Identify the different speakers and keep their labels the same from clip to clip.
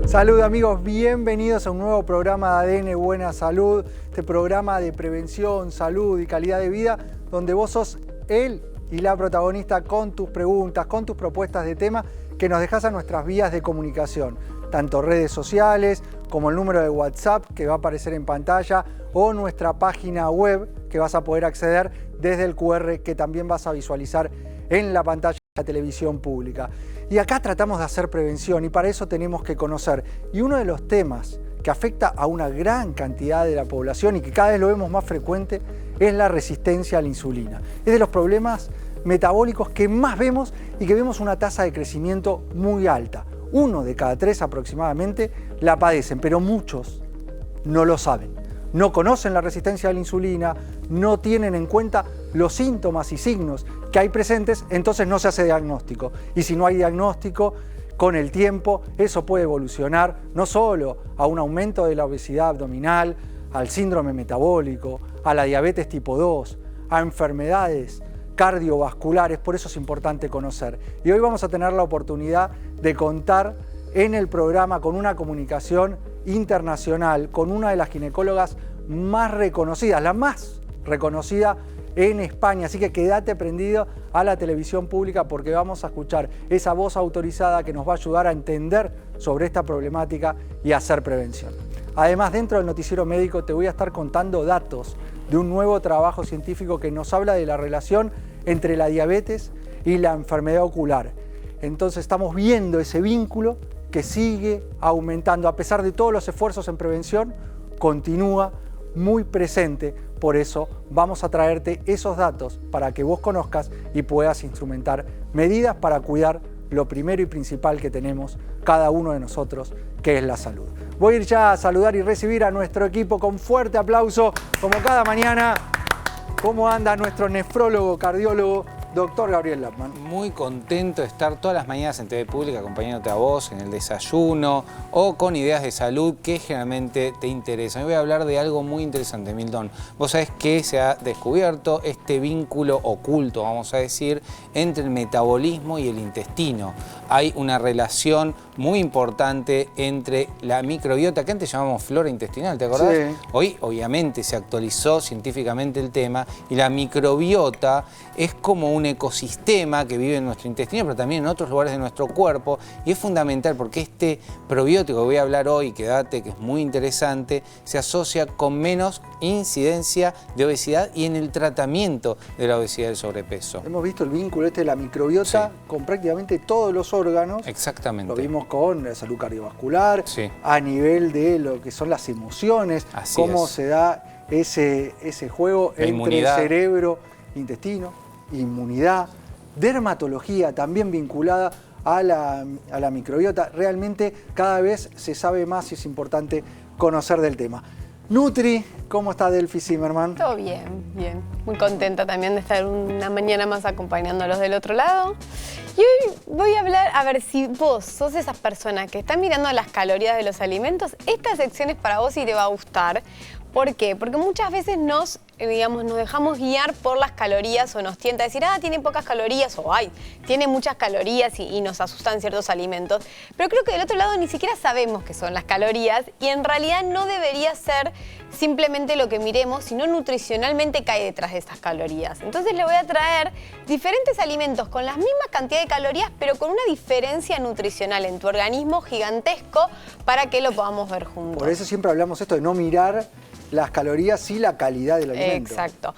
Speaker 1: Salud amigos, bienvenidos a un nuevo programa de ADN Buena Salud, este programa de prevención, salud y calidad de vida, donde vos sos el y la protagonista con tus preguntas, con tus propuestas de tema que nos dejás a nuestras vías de comunicación, tanto redes sociales como el número de WhatsApp que va a aparecer en pantalla o nuestra página web que vas a poder acceder desde el QR que también vas a visualizar en la pantalla de la televisión pública. Y acá tratamos de hacer prevención y para eso tenemos que conocer. Y uno de los temas que afecta a una gran cantidad de la población y que cada vez lo vemos más frecuente es la resistencia a la insulina. Es de los problemas metabólicos que más vemos y que vemos una tasa de crecimiento muy alta. 1 de cada 3 aproximadamente la padecen, pero muchos no lo saben. No conocen la resistencia a la insulina, no tienen en cuenta los síntomas y signos que hay presentes, entonces no se hace diagnóstico. Y si no hay diagnóstico, con el tiempo eso puede evolucionar no solo a un aumento de la obesidad abdominal, al síndrome metabólico, a la diabetes tipo 2, a enfermedades cardiovasculares, por eso es importante conocer. Y hoy vamos a tener la oportunidad de contar en el programa con una comunicación internacional, con una de las ginecólogas más reconocidas, la más reconocida en España. Así que quédate prendido a la televisión pública porque vamos a escuchar esa voz autorizada que nos va a ayudar a entender sobre esta problemática y a hacer prevención. Además, dentro del noticiero médico te voy a estar contando datos de un nuevo trabajo científico que nos habla de la relación entre la diabetes y la enfermedad ocular. Entonces estamos viendo ese vínculo que sigue aumentando. A pesar de todos los esfuerzos en prevención, continúa muy presente. Por eso vamos a traerte esos datos para que vos conozcas y puedas instrumentar medidas para cuidar lo primero y principal que tenemos cada uno de nosotros, que es la salud. Voy a ir ya a saludar y recibir a nuestro equipo con fuerte aplauso, como cada mañana. ¿Cómo anda nuestro nefrólogo, cardiólogo, doctor Gabriel Lapman?
Speaker 2: Muy contento de estar todas las mañanas en TV Pública acompañándote a vos en el desayuno o con ideas de salud que generalmente te interesan. Hoy voy a hablar de algo muy interesante, Mildon. Vos sabés que se ha descubierto este vínculo oculto, vamos a decir, entre el metabolismo y el intestino. Hay una relación muy importante entre la microbiota, que antes llamábamos flora intestinal, ¿te acordás?
Speaker 1: Sí.
Speaker 2: Hoy obviamente se actualizó científicamente el tema y la microbiota es como un ecosistema que vive en nuestro intestino, pero también en otros lugares de nuestro cuerpo, y es fundamental porque este probiótico que voy a hablar hoy, quédate, que es muy interesante, se asocia con menos incidencia de obesidad y en el tratamiento de la obesidad y el sobrepeso.
Speaker 1: Hemos visto el vínculo de la microbiota con prácticamente todos los órganos.
Speaker 2: Exactamente.
Speaker 1: Lo vimos con la salud cardiovascular, a nivel de lo que son las emociones, cómo se da ese juego entre el cerebro, intestino, inmunidad, dermatología también vinculada a la microbiota. Realmente cada vez se sabe más y es importante conocer del tema. Nutri, ¿cómo está Delphi Zimmerman?
Speaker 3: Todo bien, bien. Muy contenta también de estar una mañana más acompañándolos del otro lado. Y hoy voy a hablar, a ver si vos sos esas personas que están mirando las calorías de los alimentos, esta sección es para vos y te va a gustar. ¿Por qué? Porque muchas veces nos dejamos guiar por las calorías o nos tienta a decir, tiene pocas calorías o tiene muchas calorías y nos asustan ciertos alimentos. Pero creo que del otro lado ni siquiera sabemos qué son las calorías y en realidad no debería ser simplemente lo que miremos, sino nutricionalmente qué hay detrás de estas calorías. Entonces le voy a traer diferentes alimentos con las mismas cantidades de calorías, pero con una diferencia nutricional en tu organismo gigantesco para que lo podamos ver juntos.
Speaker 1: Por eso siempre hablamos esto de no mirar las calorías y la calidad del alimento.
Speaker 3: Exacto.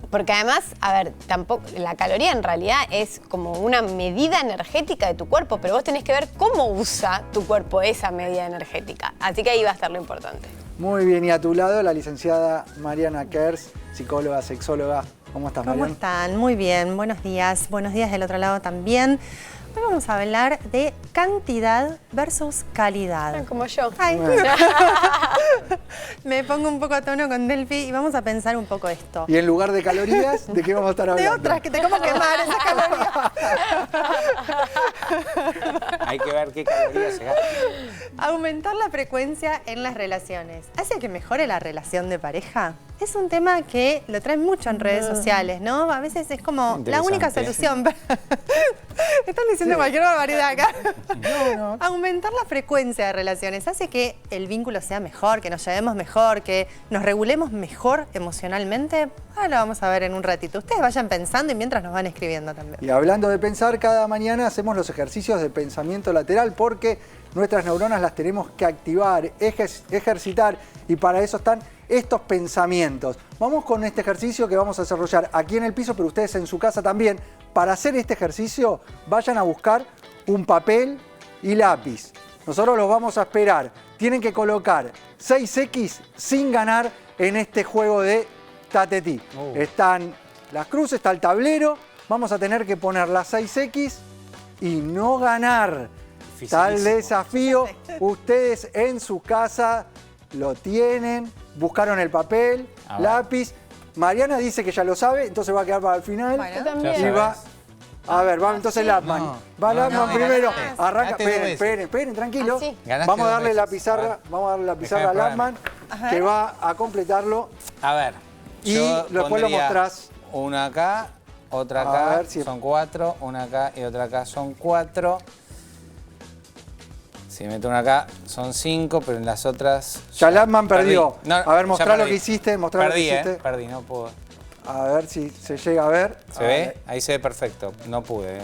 Speaker 3: Porque además, a ver, tampoco la caloría en realidad es como una medida energética de tu cuerpo, pero vos tenés que ver cómo usa tu cuerpo esa medida energética. Así que ahí va a estar lo importante.
Speaker 1: Muy bien, y a tu lado la licenciada Mariana Kers, psicóloga, sexóloga. ¿Cómo estás, Mariana?
Speaker 4: ¿Cómo están? Muy bien, buenos días del otro lado también. Hoy vamos a hablar de cantidad versus calidad.
Speaker 3: Como yo.
Speaker 4: Me pongo un poco a tono con Delphi y vamos a pensar un poco esto.
Speaker 1: Y en lugar de calorías, ¿de qué vamos a estar hablando?
Speaker 4: De otras, que te como quemar esas calorías.
Speaker 2: Hay que ver qué calorías se gastan.
Speaker 4: Aumentar la frecuencia en las relaciones. ¿Hace que mejore la relación de pareja? Es un tema que lo traen mucho en redes sociales, ¿no? A veces es como la única solución. Están diciendo cualquier barbaridad acá.
Speaker 1: No.
Speaker 4: Aumentar la frecuencia de relaciones hace que el vínculo sea mejor, que nos llevemos mejor, que nos regulemos mejor emocionalmente. Ahora lo vamos a ver en un ratito. Ustedes vayan pensando y mientras nos van escribiendo también.
Speaker 1: Y hablando de pensar, cada mañana hacemos los ejercicios de pensamiento lateral porque nuestras neuronas las tenemos que activar, ejercitar, y para eso están estos pensamientos. Vamos con este ejercicio que vamos a desarrollar aquí en el piso, pero ustedes en su casa también. Para hacer este ejercicio, vayan a buscar un papel y lápiz. Nosotros los vamos a esperar. Tienen que colocar 6X sin ganar en este juego de tatetí. Están las cruces, está el tablero. Vamos a tener que poner las 6X y no ganar. Tal desafío. Ustedes en su casa lo tienen. Buscaron el papel, lápiz. Mariana dice que ya lo sabe, entonces va a quedar para el final.
Speaker 4: Bueno.
Speaker 3: Yo también.
Speaker 1: Y va. A ver, va entonces Lapman. Va Lapman primero. Arranca. Esperen, tranquilo. Vamos a darle la pizarra, a Lapman, que va a completarlo.
Speaker 2: A ver.
Speaker 1: Y después lo mostrás.
Speaker 2: Una acá, otra
Speaker 1: A
Speaker 2: acá,
Speaker 1: ver si-
Speaker 2: son 4. Una acá y otra acá son 4. Si meto una acá son 5, pero en las otras...
Speaker 1: Ya Lapman perdió.
Speaker 2: No,
Speaker 1: A ver, mostrá
Speaker 2: ya
Speaker 1: lo
Speaker 2: perdí.
Speaker 1: que hiciste. Mostrá lo que hiciste.
Speaker 2: Perdí, no pude.
Speaker 1: A ver si se llega a ver.
Speaker 2: ¿Se ve? Ahí se ve perfecto. No pude,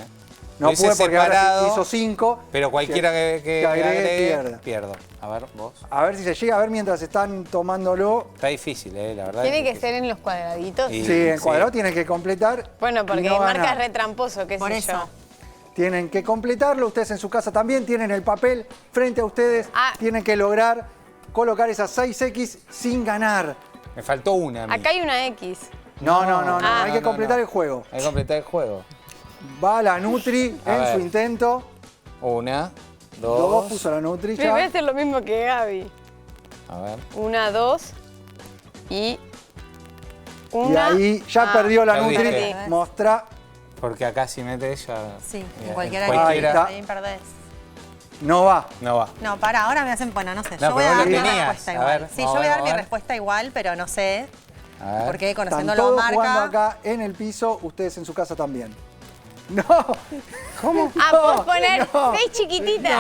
Speaker 1: No
Speaker 2: Hubiese
Speaker 1: pude porque ahora
Speaker 2: separado,
Speaker 1: hizo 5.
Speaker 2: pero cualquiera que
Speaker 1: agregue,
Speaker 2: agregue, pierdo. A ver, vos.
Speaker 1: A ver si se llega a ver mientras están tomándolo.
Speaker 2: Está difícil, la verdad.
Speaker 3: Tiene que
Speaker 2: es
Speaker 3: ser en los cuadraditos.
Speaker 2: Y-
Speaker 1: Sí, en
Speaker 2: sí.
Speaker 1: cuadrado tienen que completar.
Speaker 3: Bueno,
Speaker 1: y
Speaker 3: porque
Speaker 1: no
Speaker 3: marca
Speaker 1: ganar.
Speaker 3: re tramposo, qué
Speaker 4: Por
Speaker 3: sé
Speaker 4: eso.
Speaker 3: yo.
Speaker 1: Tienen que completarlo. Ustedes en su casa también tienen el papel frente a ustedes. Tienen que lograr colocar esas 6X sin ganar.
Speaker 2: Me faltó una. a mí.
Speaker 3: Acá hay una X.
Speaker 1: No.
Speaker 3: Ah.
Speaker 1: Hay que completar el juego.
Speaker 2: Hay que completar el juego.
Speaker 1: Va la Nutri
Speaker 2: A
Speaker 1: en
Speaker 2: ver.
Speaker 1: su intento.
Speaker 2: Una,
Speaker 1: Dos
Speaker 2: dos.
Speaker 1: puso la Nutri
Speaker 3: Me voy a
Speaker 1: ya.
Speaker 3: hacer lo mismo que Gaby.
Speaker 2: A ver.
Speaker 3: 1, 2 y
Speaker 1: Y
Speaker 3: una.
Speaker 1: ahí ya perdió la
Speaker 2: Perdiste.
Speaker 1: Nutri.
Speaker 3: Perdí.
Speaker 1: Mostrá.
Speaker 2: Porque acá si metes ya...
Speaker 4: Sí,
Speaker 2: mira,
Speaker 4: en cualquiera
Speaker 1: cualquiera.
Speaker 4: de ahí perdés.
Speaker 1: No va.
Speaker 2: No va.
Speaker 4: No, ahora me hacen, bueno, no sé.
Speaker 2: No,
Speaker 4: yo voy
Speaker 2: pero
Speaker 4: a
Speaker 2: vos
Speaker 4: dar
Speaker 2: lo
Speaker 4: mi
Speaker 2: tenías.
Speaker 4: respuesta
Speaker 2: A
Speaker 4: igual.
Speaker 2: ver,
Speaker 4: Sí, yo
Speaker 2: vamos
Speaker 4: voy a
Speaker 2: a
Speaker 4: dar mi
Speaker 2: ver.
Speaker 4: respuesta igual, pero no sé.
Speaker 2: A ver.
Speaker 4: Porque
Speaker 1: Están
Speaker 4: conociéndolo
Speaker 1: todos
Speaker 4: marca.
Speaker 1: jugando acá en el piso. Ustedes en su casa también. No. ¿Cómo?
Speaker 3: Puedes poner
Speaker 1: no.
Speaker 3: 6 chiquititas.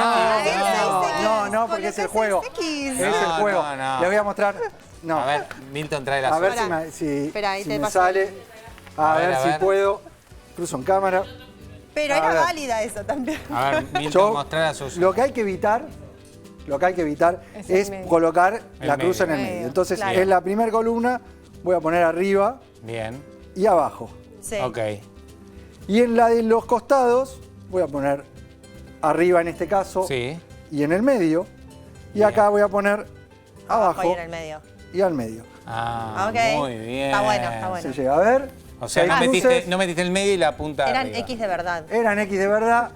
Speaker 1: No, porque es el juego. Es el
Speaker 2: No,
Speaker 1: juego.
Speaker 2: no.
Speaker 1: Les voy a mostrar. No.
Speaker 2: A ver, Milton trae la
Speaker 1: A ver
Speaker 2: suya.
Speaker 1: si
Speaker 4: Espera, ahí
Speaker 1: si
Speaker 4: te
Speaker 1: me
Speaker 4: paso.
Speaker 1: sale. A ver
Speaker 2: a
Speaker 1: si
Speaker 2: ver.
Speaker 1: puedo. Cruzo en cámara.
Speaker 4: Pero
Speaker 1: A
Speaker 4: era
Speaker 1: ver.
Speaker 4: válida eso también.
Speaker 2: A ver, Milton,
Speaker 1: Yo,
Speaker 2: mostrar la suya.
Speaker 1: lo que hay que evitar
Speaker 3: Es el
Speaker 1: es
Speaker 3: medio.
Speaker 1: colocar
Speaker 2: El
Speaker 1: la cruz en el
Speaker 3: medio.
Speaker 1: medio. Entonces,
Speaker 3: Claro.
Speaker 1: en la primera columna voy a poner arriba
Speaker 2: Bien.
Speaker 1: y abajo.
Speaker 4: Sí.
Speaker 2: Ok.
Speaker 1: Y en la de los costados voy a poner arriba en este caso
Speaker 2: Sí.
Speaker 1: y en el medio. Y
Speaker 2: Bien.
Speaker 1: acá voy a poner abajo
Speaker 4: Ahí en el medio.
Speaker 1: y al medio.
Speaker 2: Ah,
Speaker 4: Ok.
Speaker 2: muy bien.
Speaker 4: Está bueno, está bueno.
Speaker 1: Se llega a ver.
Speaker 2: O sea,
Speaker 1: Seis cruces.
Speaker 2: no metiste el medio y la punta de
Speaker 4: Eran
Speaker 2: arriba.
Speaker 4: X de verdad.
Speaker 1: Eran X de verdad.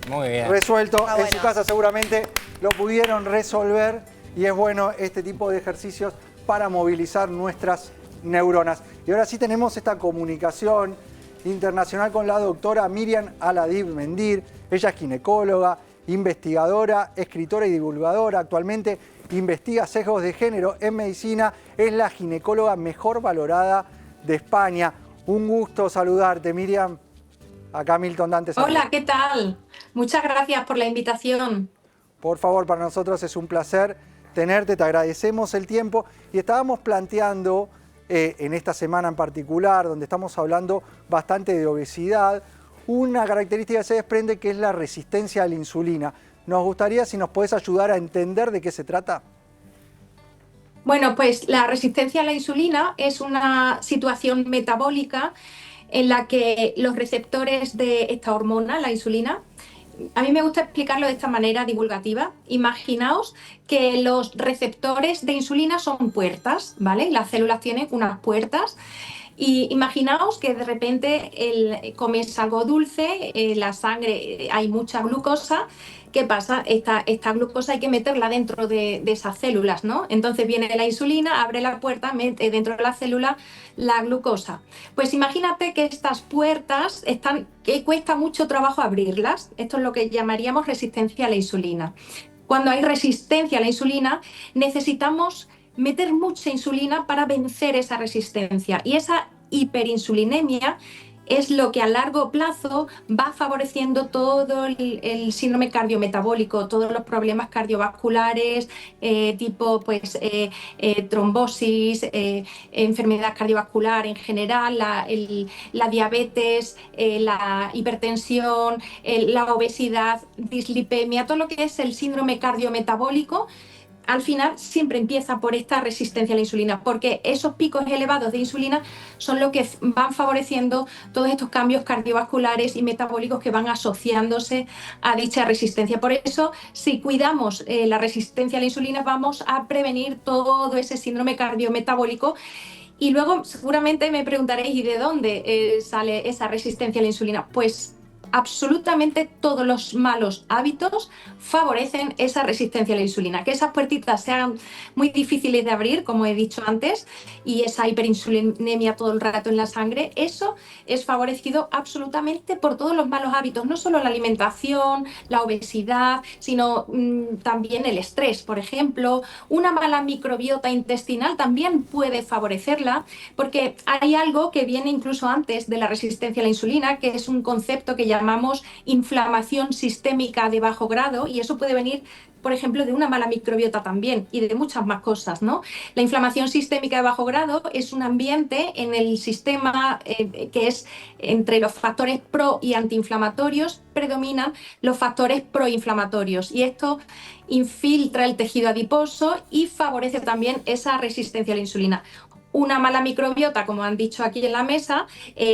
Speaker 2: Muy bien.
Speaker 1: Resuelto.
Speaker 4: Está
Speaker 1: En
Speaker 4: bueno.
Speaker 1: su casa seguramente lo pudieron resolver y es bueno este tipo de ejercicios para movilizar nuestras neuronas. Y ahora sí tenemos esta comunicación internacional con la doctora Miriam Aladib Mendir. Ella es ginecóloga, investigadora, escritora y divulgadora. Actualmente investiga sesgos de género en medicina. Es la ginecóloga mejor valorada de España. Un gusto saludarte, Miriam. Acá Milton Dante.
Speaker 5: Hola, ¿qué tal? Muchas gracias por la invitación.
Speaker 1: Por favor, para nosotros es un placer tenerte, te agradecemos el tiempo y estábamos planteando en esta semana en particular, donde estamos hablando bastante de obesidad, una característica que se desprende que es la resistencia a la insulina. Nos gustaría si nos podés ayudar a entender de qué se trata.
Speaker 5: Bueno, pues la resistencia a la insulina es una situación metabólica en la que los receptores de esta hormona, la insulina, a mí me gusta explicarlo de esta manera divulgativa. Imaginaos que los receptores de insulina son puertas, ¿vale? Las células tienen unas puertas Y imaginaos que de repente comes algo dulce, la sangre, hay mucha glucosa. ¿Qué pasa? Esta glucosa hay que meterla dentro de esas células, ¿no? Entonces viene la insulina, abre la puerta, mete dentro de la célula la glucosa. Pues imagínate que estas puertas que cuesta mucho trabajo abrirlas. Esto es lo que llamaríamos resistencia a la insulina. Cuando hay resistencia a la insulina, necesitamos meter mucha insulina para vencer esa resistencia. Y esa hiperinsulinemia es lo que a largo plazo va favoreciendo todo el síndrome cardiometabólico, todos los problemas cardiovasculares, tipo trombosis, enfermedad cardiovascular en general, la diabetes, la hipertensión, la obesidad, dislipemia, todo lo que es el síndrome cardiometabólico. Al final siempre empieza por esta resistencia a la insulina, porque esos picos elevados de insulina son lo que van favoreciendo todos estos cambios cardiovasculares y metabólicos que van asociándose a dicha resistencia. Por eso, si cuidamos la resistencia a la insulina, vamos a prevenir todo ese síndrome cardiometabólico. Y luego seguramente me preguntaréis, ¿y de dónde sale esa resistencia a la insulina? Pues absolutamente todos los malos hábitos favorecen esa resistencia a la insulina. Que esas puertitas sean muy difíciles de abrir, como he dicho antes, y esa hiperinsulinemia todo el rato en la sangre, eso es favorecido absolutamente por todos los malos hábitos, no solo la alimentación, la obesidad, sino también el estrés, por ejemplo. Una mala microbiota intestinal también puede favorecerla, porque hay algo que viene incluso antes de la resistencia a la insulina, que es un concepto que llamamos inflamación sistémica de bajo grado, y eso puede venir, por ejemplo, de una mala microbiota también y de muchas más cosas, ¿no? La inflamación sistémica de bajo grado es un ambiente en el sistema que es entre los factores pro y antiinflamatorios, predominan los factores proinflamatorios, y esto infiltra el tejido adiposo y favorece también esa resistencia a la insulina. Una mala microbiota, como han dicho aquí en la mesa,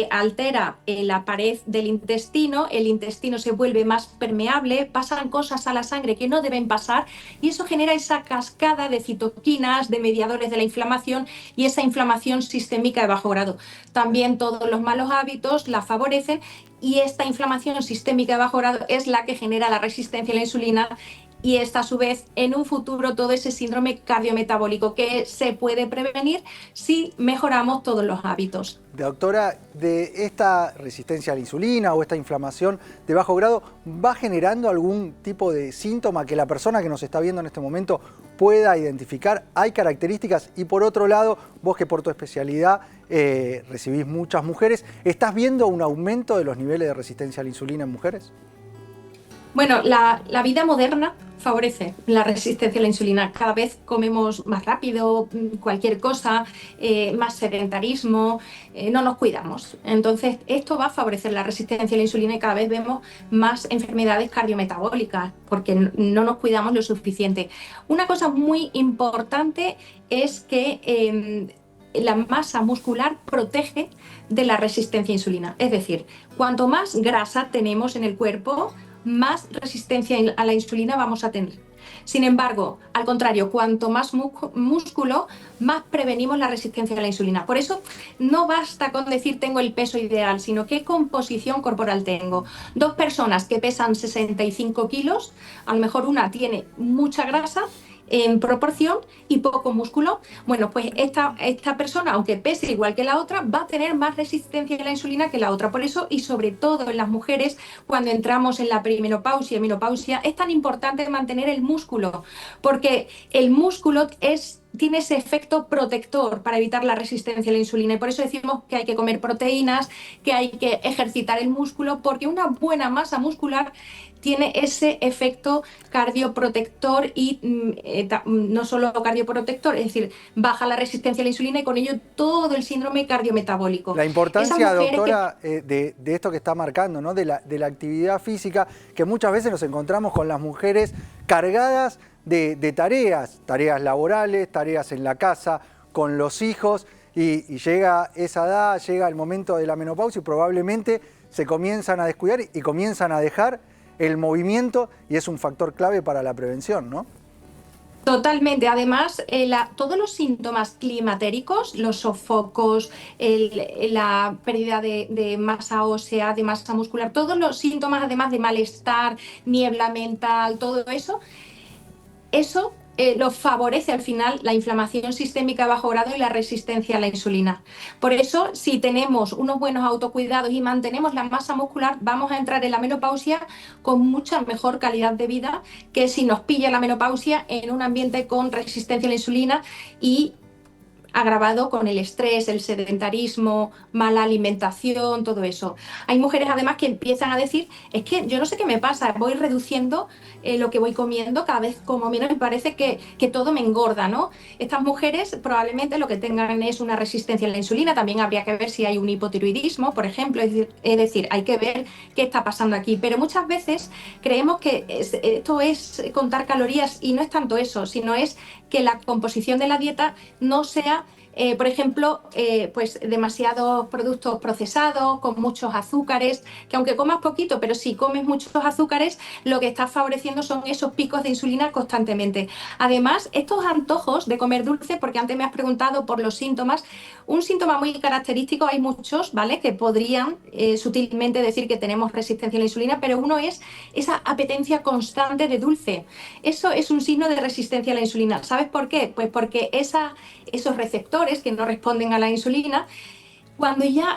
Speaker 5: altera la pared del intestino, el intestino se vuelve más permeable, pasan cosas a la sangre que no deben pasar, y eso genera esa cascada de citoquinas, de mediadores de la inflamación, y esa inflamación sistémica de bajo grado. También todos los malos hábitos la favorecen, y esta inflamación sistémica de bajo grado es la que genera la resistencia a la insulina, y esta a su vez en un futuro todo ese síndrome cardiometabólico que se puede prevenir si mejoramos todos los hábitos.
Speaker 1: Doctora, de esta resistencia a la insulina o esta inflamación de bajo grado, ¿va generando algún tipo de síntoma que la persona que nos está viendo en este momento pueda identificar? ¿Hay características? Y por otro lado, vos que por tu especialidad recibís muchas mujeres, ¿estás viendo un aumento de los niveles de resistencia a la insulina en mujeres?
Speaker 5: Bueno, la vida moderna favorece la resistencia a la insulina. Cada vez comemos más rápido, cualquier cosa, más sedentarismo, no nos cuidamos. Entonces, esto va a favorecer la resistencia a la insulina, y cada vez vemos más enfermedades cardiometabólicas porque no nos cuidamos lo suficiente. Una cosa muy importante es que la masa muscular protege de la resistencia a insulina. Es decir, cuanto más grasa tenemos en el cuerpo, más resistencia a la insulina vamos a tener. Sin embargo, al contrario, cuanto más músculo, más prevenimos la resistencia a la insulina. Por eso no basta con decir tengo el peso ideal, sino qué composición corporal tengo. Dos personas que pesan 65 kilos, a lo mejor una tiene mucha grasa en proporción y poco músculo. Bueno, pues esta persona, aunque pese igual que la otra, va a tener más resistencia a la insulina que la otra. Por eso, y sobre todo en las mujeres, cuando entramos en la perimenopausia y menopausia, es tan importante mantener el músculo, porque el músculo tiene ese efecto protector para evitar la resistencia a la insulina, y por eso decimos que hay que comer proteínas, que hay que ejercitar el músculo, porque una buena masa muscular tiene ese efecto cardioprotector, y no solo cardioprotector, es decir, baja la resistencia a la insulina y con ello todo el síndrome cardiometabólico.
Speaker 1: La importancia, doctora, de esto que está marcando, ¿no? de la actividad física, que muchas veces nos encontramos con las mujeres cargadas de tareas laborales, tareas en la casa, con los hijos, y llega esa edad, llega el momento de la menopausia y probablemente se comienzan a descuidar y comienzan a dejar el movimiento, y es un factor clave para la prevención, ¿no?
Speaker 5: Totalmente. Además, todos los síntomas climatéricos, los sofocos, la pérdida de masa ósea, de masa muscular, todos los síntomas, además de malestar, niebla mental, todo eso lo favorece al final la inflamación sistémica a bajo grado y la resistencia a la insulina. Por eso, si tenemos unos buenos autocuidados y mantenemos la masa muscular, vamos a entrar en la menopausia con mucha mejor calidad de vida que si nos pilla la menopausia en un ambiente con resistencia a la insulina y agravado con el estrés, el sedentarismo, mala alimentación, todo eso. Hay mujeres además que empiezan a decir, es que yo no sé qué me pasa, voy reduciendo lo que voy comiendo, cada vez como menos y parece que todo me engorda, ¿no? Estas mujeres probablemente lo que tengan es una resistencia a la insulina, también habría que ver si hay un hipotiroidismo, por ejemplo, es decir, hay que ver qué está pasando aquí, pero muchas veces creemos que esto es contar calorías y no es tanto eso, sino es que la composición de la dieta no sea, por ejemplo, pues demasiados productos procesados, con muchos azúcares, que aunque comas poquito, pero si comes muchos azúcares, lo que estás favoreciendo son esos picos de insulina constantemente. Además, estos antojos de comer dulce, porque antes me has preguntado por los síntomas, un síntoma muy característico, hay muchos, ¿vale?, que podrían sutilmente decir que tenemos resistencia a la insulina, pero uno es esa apetencia constante de dulce. Eso es un signo de resistencia a la insulina. ¿Sabes por qué? Pues porque esos receptores que no responden a la insulina, cuando ya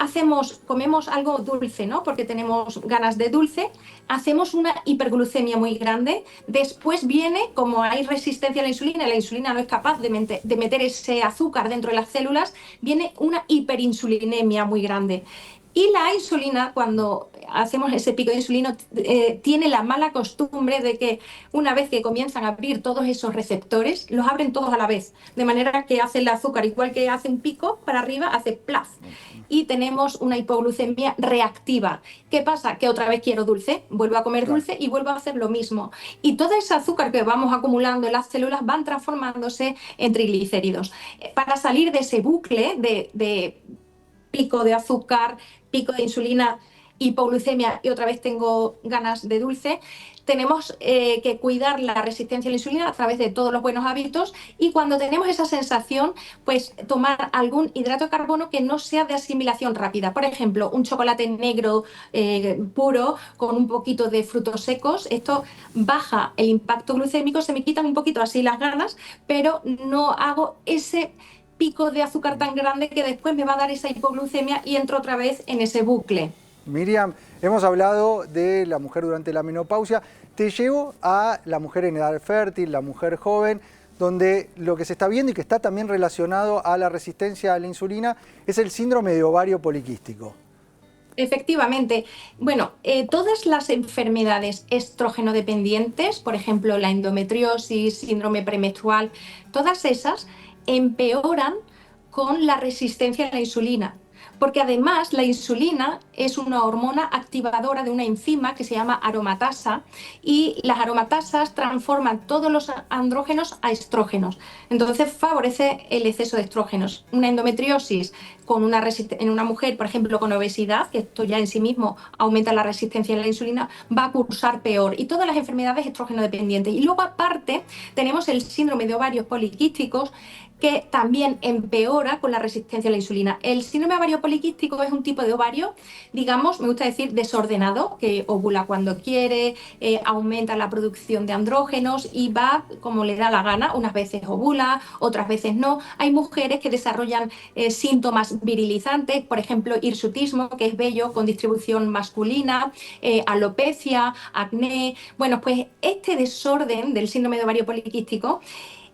Speaker 5: comemos algo dulce, ¿no?, porque tenemos ganas de dulce, hacemos una hiperglucemia muy grande. Después viene, como hay resistencia a la insulina no es capaz de meter ese azúcar dentro de las células, viene una hiperinsulinemia muy grande. Y la insulina, cuando hacemos ese pico de insulina, tiene la mala costumbre de que una vez que comienzan a abrir todos esos receptores, los abren todos a la vez. De manera que hace el azúcar, igual que hace un pico para arriba, hace plaf. Y tenemos una hipoglucemia reactiva. ¿Qué pasa? Que otra vez quiero dulce, vuelvo a comer dulce y vuelvo a hacer lo mismo. Y todo ese azúcar que vamos acumulando en las células van transformándose en triglicéridos. Para salir de ese bucle de pico de azúcar, pico de insulina, hipoglucemia y otra vez tengo ganas de dulce, tenemos que cuidar la resistencia a la insulina a través de todos los buenos hábitos y cuando tenemos esa sensación, pues tomar algún hidrato de carbono que no sea de asimilación rápida. Por ejemplo, un chocolate negro puro con un poquito de frutos secos. Esto baja el impacto glucémico, se me quitan un poquito así las ganas, pero no hago ese pico de azúcar tan grande que después me va a dar esa hipoglucemia y entro otra vez en ese bucle.
Speaker 1: Miriam, hemos hablado de la mujer durante la menopausia. Te llevo a la mujer en edad fértil, la mujer joven, donde lo que se está viendo y que está también relacionado a la resistencia a la insulina es el síndrome de ovario poliquístico.
Speaker 5: Efectivamente. Bueno, todas las enfermedades estrógeno dependientes, por ejemplo la endometriosis, síndrome premenstrual, todas esas empeoran con la resistencia a la insulina. Porque además la insulina es una hormona activadora de una enzima que se llama aromatasa y las aromatasas transforman todos los andrógenos a estrógenos. Entonces favorece el exceso de estrógenos. Una endometriosis en una mujer, por ejemplo, con obesidad, que esto ya en sí mismo aumenta la resistencia a la insulina, va a cursar peor. Y todas las enfermedades estrógeno dependientes. Y luego aparte tenemos el síndrome de ovarios poliquísticos, que también empeora con la resistencia a la insulina. El síndrome de ovario poliquístico es un tipo de ovario, digamos, me gusta decir desordenado, que ovula cuando quiere, aumenta la producción de andrógenos y va como le da la gana, unas veces ovula, otras veces no. Hay mujeres que desarrollan síntomas virilizantes, por ejemplo, hirsutismo, que es vello con distribución masculina, alopecia, acné. Bueno, pues este desorden del síndrome de ovario poliquístico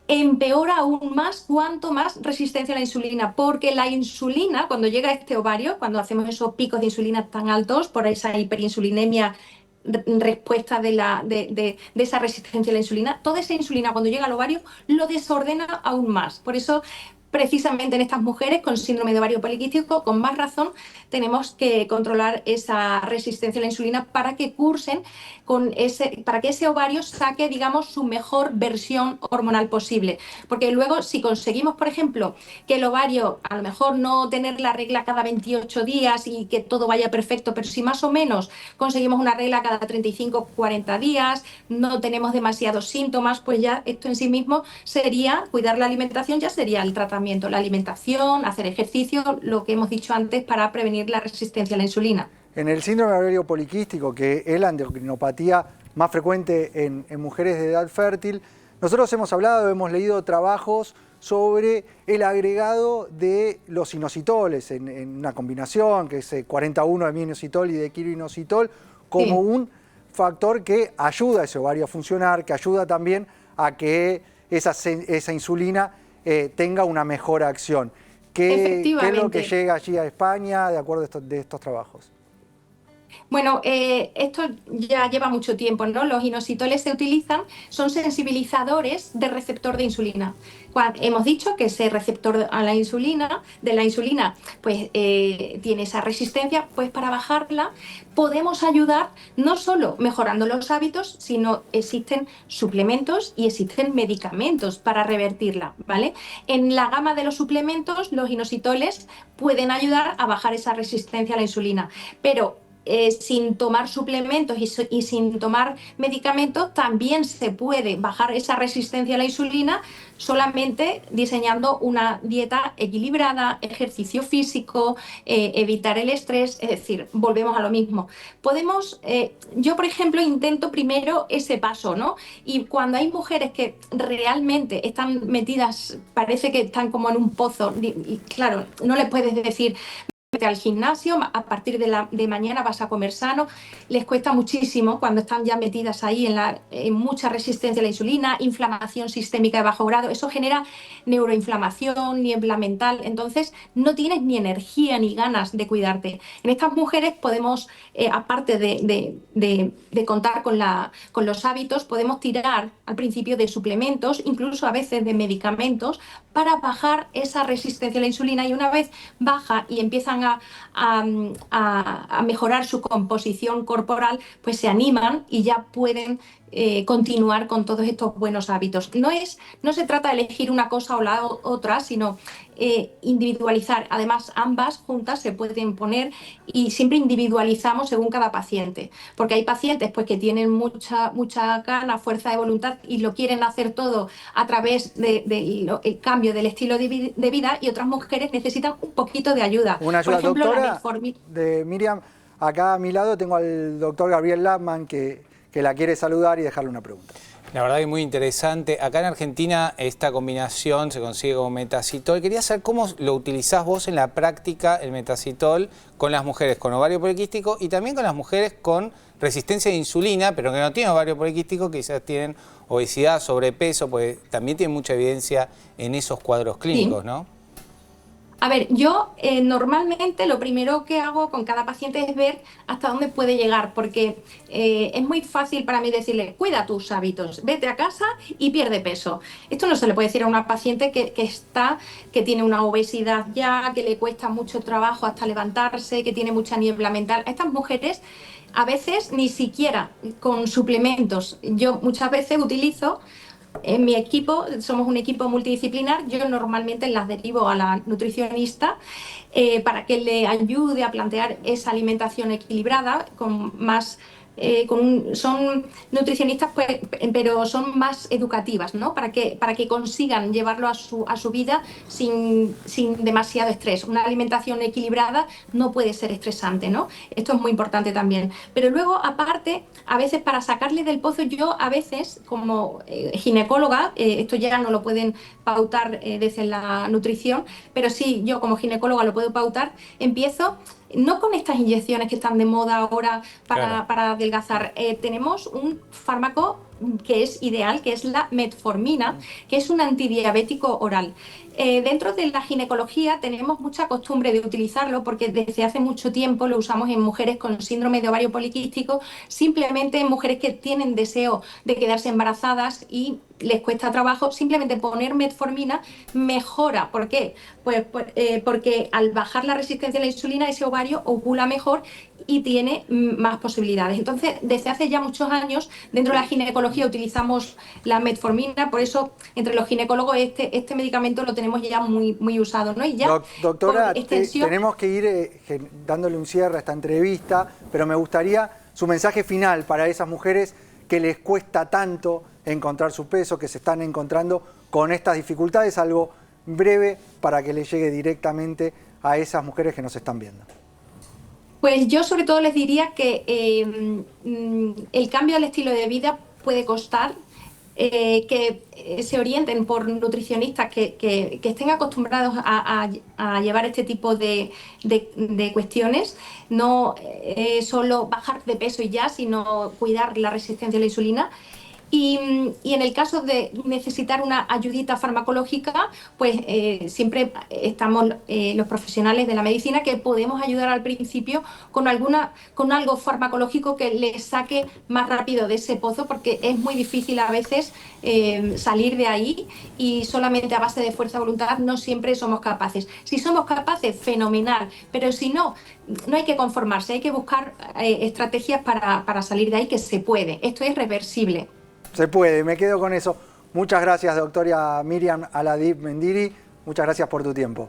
Speaker 5: empeora aún más cuanto más resistencia a la insulina, porque la insulina, cuando llega a este ovario, cuando hacemos esos picos de insulina tan altos por esa hiperinsulinemia, respuesta de esa resistencia a la insulina, toda esa insulina cuando llega al ovario lo desordena aún más. Por eso precisamente en estas mujeres con síndrome de ovario poliquístico, con más razón, tenemos que controlar esa resistencia a la insulina para que cursen para que ese ovario saque, digamos, su mejor versión hormonal posible. Porque luego, si conseguimos, por ejemplo, que el ovario, a lo mejor no tener la regla cada 28 días y que todo vaya perfecto, pero si más o menos conseguimos una regla cada 35, 40 días, no tenemos demasiados síntomas, pues ya esto en sí mismo sería, cuidar la alimentación ya sería el tratamiento, la alimentación, hacer ejercicio, lo que hemos dicho antes para prevenir la resistencia a la insulina.
Speaker 1: En el síndrome de ovario poliquístico, que es la endocrinopatía más frecuente en mujeres de edad fértil, nosotros hemos hablado, hemos leído trabajos sobre el agregado de los inositoles en una combinación, que es 41 de minoxidil y de quiroinositol, como un factor que ayuda a ese ovario a funcionar, que ayuda también a que esa insulina tenga una mejor acción. ¿Qué es lo que llega allí a España de acuerdo a estos trabajos?
Speaker 5: Bueno, esto ya lleva mucho tiempo, ¿no? Los inositoles se utilizan, son sensibilizadores de receptor de insulina. Hemos dicho que ese receptor de la insulina, pues tiene esa resistencia, pues para bajarla podemos ayudar no solo mejorando los hábitos, sino existen suplementos y existen medicamentos para revertirla, ¿vale? En la gama de los suplementos, los inositoles pueden ayudar a bajar esa resistencia a la insulina, pero sin tomar suplementos y sin tomar medicamentos también se puede bajar esa resistencia a la insulina solamente diseñando una dieta equilibrada, ejercicio físico, evitar el estrés, es decir, volvemos a lo mismo. Yo por ejemplo intento primero ese paso, ¿no? Y cuando hay mujeres que realmente están metidas, parece que están como en un pozo, y claro, no les puedes decir vete al gimnasio, a partir de mañana vas a comer sano, les cuesta muchísimo cuando están ya metidas ahí en mucha resistencia a la insulina, inflamación sistémica de bajo grado, eso genera neuroinflamación, niebla mental, entonces no tienes ni energía ni ganas de cuidarte. En estas mujeres podemos, aparte de contar con los hábitos, podemos tirar al principio de suplementos, incluso a veces de medicamentos, para bajar esa resistencia a la insulina, y una vez baja y empiezan a mejorar su composición corporal, pues se animan y ya pueden continuar con todos estos buenos hábitos. No se trata de elegir una cosa o la otra, sino individualizar. Además, ambas juntas se pueden poner y siempre individualizamos según cada paciente, porque hay pacientes pues, que tienen mucha gana, fuerza de voluntad y lo quieren hacer todo a través del cambio del estilo de vida, y otras mujeres necesitan un poquito de ayuda.
Speaker 1: Una ayuda,
Speaker 5: por ejemplo,
Speaker 1: doctora, de Miriam, acá a mi lado tengo al doctor Gabriel Lapman que la quiere saludar y dejarle una pregunta.
Speaker 2: La verdad que muy interesante. Acá en Argentina esta combinación se consigue con metacitol. Quería saber cómo lo utilizás vos en la práctica, el metacitol, con las mujeres con ovario poliquístico y también con las mujeres con resistencia de insulina, pero que no tienen ovario poliquístico, que quizás tienen obesidad, sobrepeso, pues también tienen mucha evidencia en esos cuadros clínicos, ¿no?
Speaker 5: A ver, yo normalmente lo primero que hago con cada paciente es ver hasta dónde puede llegar, porque es muy fácil para mí decirle, cuida tus hábitos, vete a casa y pierde peso. Esto no se le puede decir a una paciente que tiene una obesidad ya, que le cuesta mucho trabajo hasta levantarse, que tiene mucha niebla mental. A estas mujeres a veces ni siquiera con suplementos. Yo muchas veces utilizo... En mi equipo, somos un equipo multidisciplinar, yo normalmente las derivo a la nutricionista para que le ayude a plantear esa alimentación equilibrada con más... son nutricionistas, pues, pero son más educativas, ¿no? Para que consigan llevarlo a su vida sin demasiado estrés. Una alimentación equilibrada no puede ser estresante, ¿no? Esto es muy importante también. Pero luego, aparte, a veces para sacarle del pozo, yo a veces, como ginecóloga, esto ya no lo pueden pautar desde la nutrición, pero sí, yo como ginecóloga lo puedo pautar, empiezo... No con estas inyecciones que están de moda ahora para adelgazar. Tenemos un fármaco que es ideal, que es la metformina, que es un antidiabético oral. Dentro de la ginecología tenemos mucha costumbre de utilizarlo porque desde hace mucho tiempo lo usamos en mujeres con síndrome de ovario poliquístico, simplemente en mujeres que tienen deseo de quedarse embarazadas y les cuesta trabajo. Simplemente poner metformina mejora. ¿Por qué? Pues porque al bajar la resistencia a la insulina, ese ovario ovula mejor y tiene más posibilidades. Entonces, desde hace ya muchos años, dentro de la ginecología utilizamos la metformina, por eso entre los ginecólogos este medicamento lo tenemos ya muy usado, ¿no? Y ya,
Speaker 1: doctora,
Speaker 5: extensión,
Speaker 1: tenemos que ir dándole un cierre a esta entrevista, pero me gustaría su mensaje final para esas mujeres que les cuesta tanto encontrar su peso, que se están encontrando con estas dificultades, algo breve para que le llegue directamente a esas mujeres que nos están viendo.
Speaker 5: Pues yo sobre todo les diría que el cambio del estilo de vida puede costar, que se orienten por nutricionistas que estén acostumbrados a llevar este tipo de cuestiones, no solo bajar de peso y ya, sino cuidar la resistencia a la insulina. Y en el caso de necesitar una ayudita farmacológica, pues siempre estamos los profesionales de la medicina que podemos ayudar al principio con algo farmacológico que les saque más rápido de ese pozo, porque es muy difícil a veces salir de ahí y solamente a base de fuerza de voluntad no siempre somos capaces. Si somos capaces, fenomenal, pero si no, no hay que conformarse, hay que buscar estrategias para salir de ahí, que se puede. Esto es reversible.
Speaker 1: Se puede, me quedo con eso. Muchas gracias, doctora Miriam Aladib Mendiri. Muchas gracias por tu tiempo.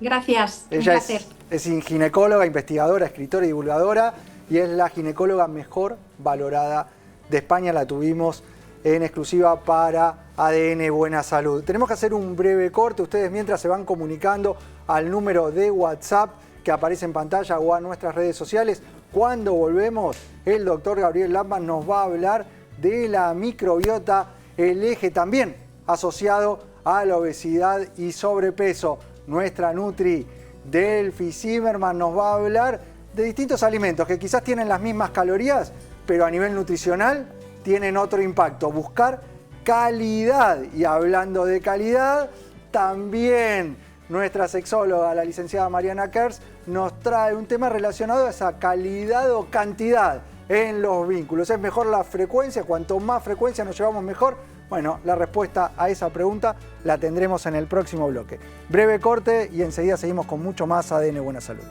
Speaker 5: Gracias,
Speaker 1: Ella
Speaker 5: un placer.
Speaker 1: es ginecóloga, investigadora, escritora y divulgadora y es la ginecóloga mejor valorada de España. La tuvimos en exclusiva para ADN Buena Salud. Tenemos que hacer un breve corte. Ustedes mientras se van comunicando al número de WhatsApp que aparece en pantalla o a nuestras redes sociales. Cuando volvemos, el doctor Gabriel Lampman nos va a hablar de la microbiota, el eje también asociado a la obesidad y sobrepeso. Nuestra Nutri Delphi Zimmerman nos va a hablar de distintos alimentos que quizás tienen las mismas calorías, pero a nivel nutricional tienen otro impacto. Buscar calidad. Y hablando de calidad, también nuestra sexóloga, la licenciada Mariana Kers, nos trae un tema relacionado a esa calidad o cantidad en los vínculos. ¿Es mejor la frecuencia? Cuanto más frecuencia nos llevamos mejor. Bueno, la respuesta a esa pregunta la tendremos en el próximo bloque. Breve corte y enseguida seguimos con mucho más ADN Buena Salud.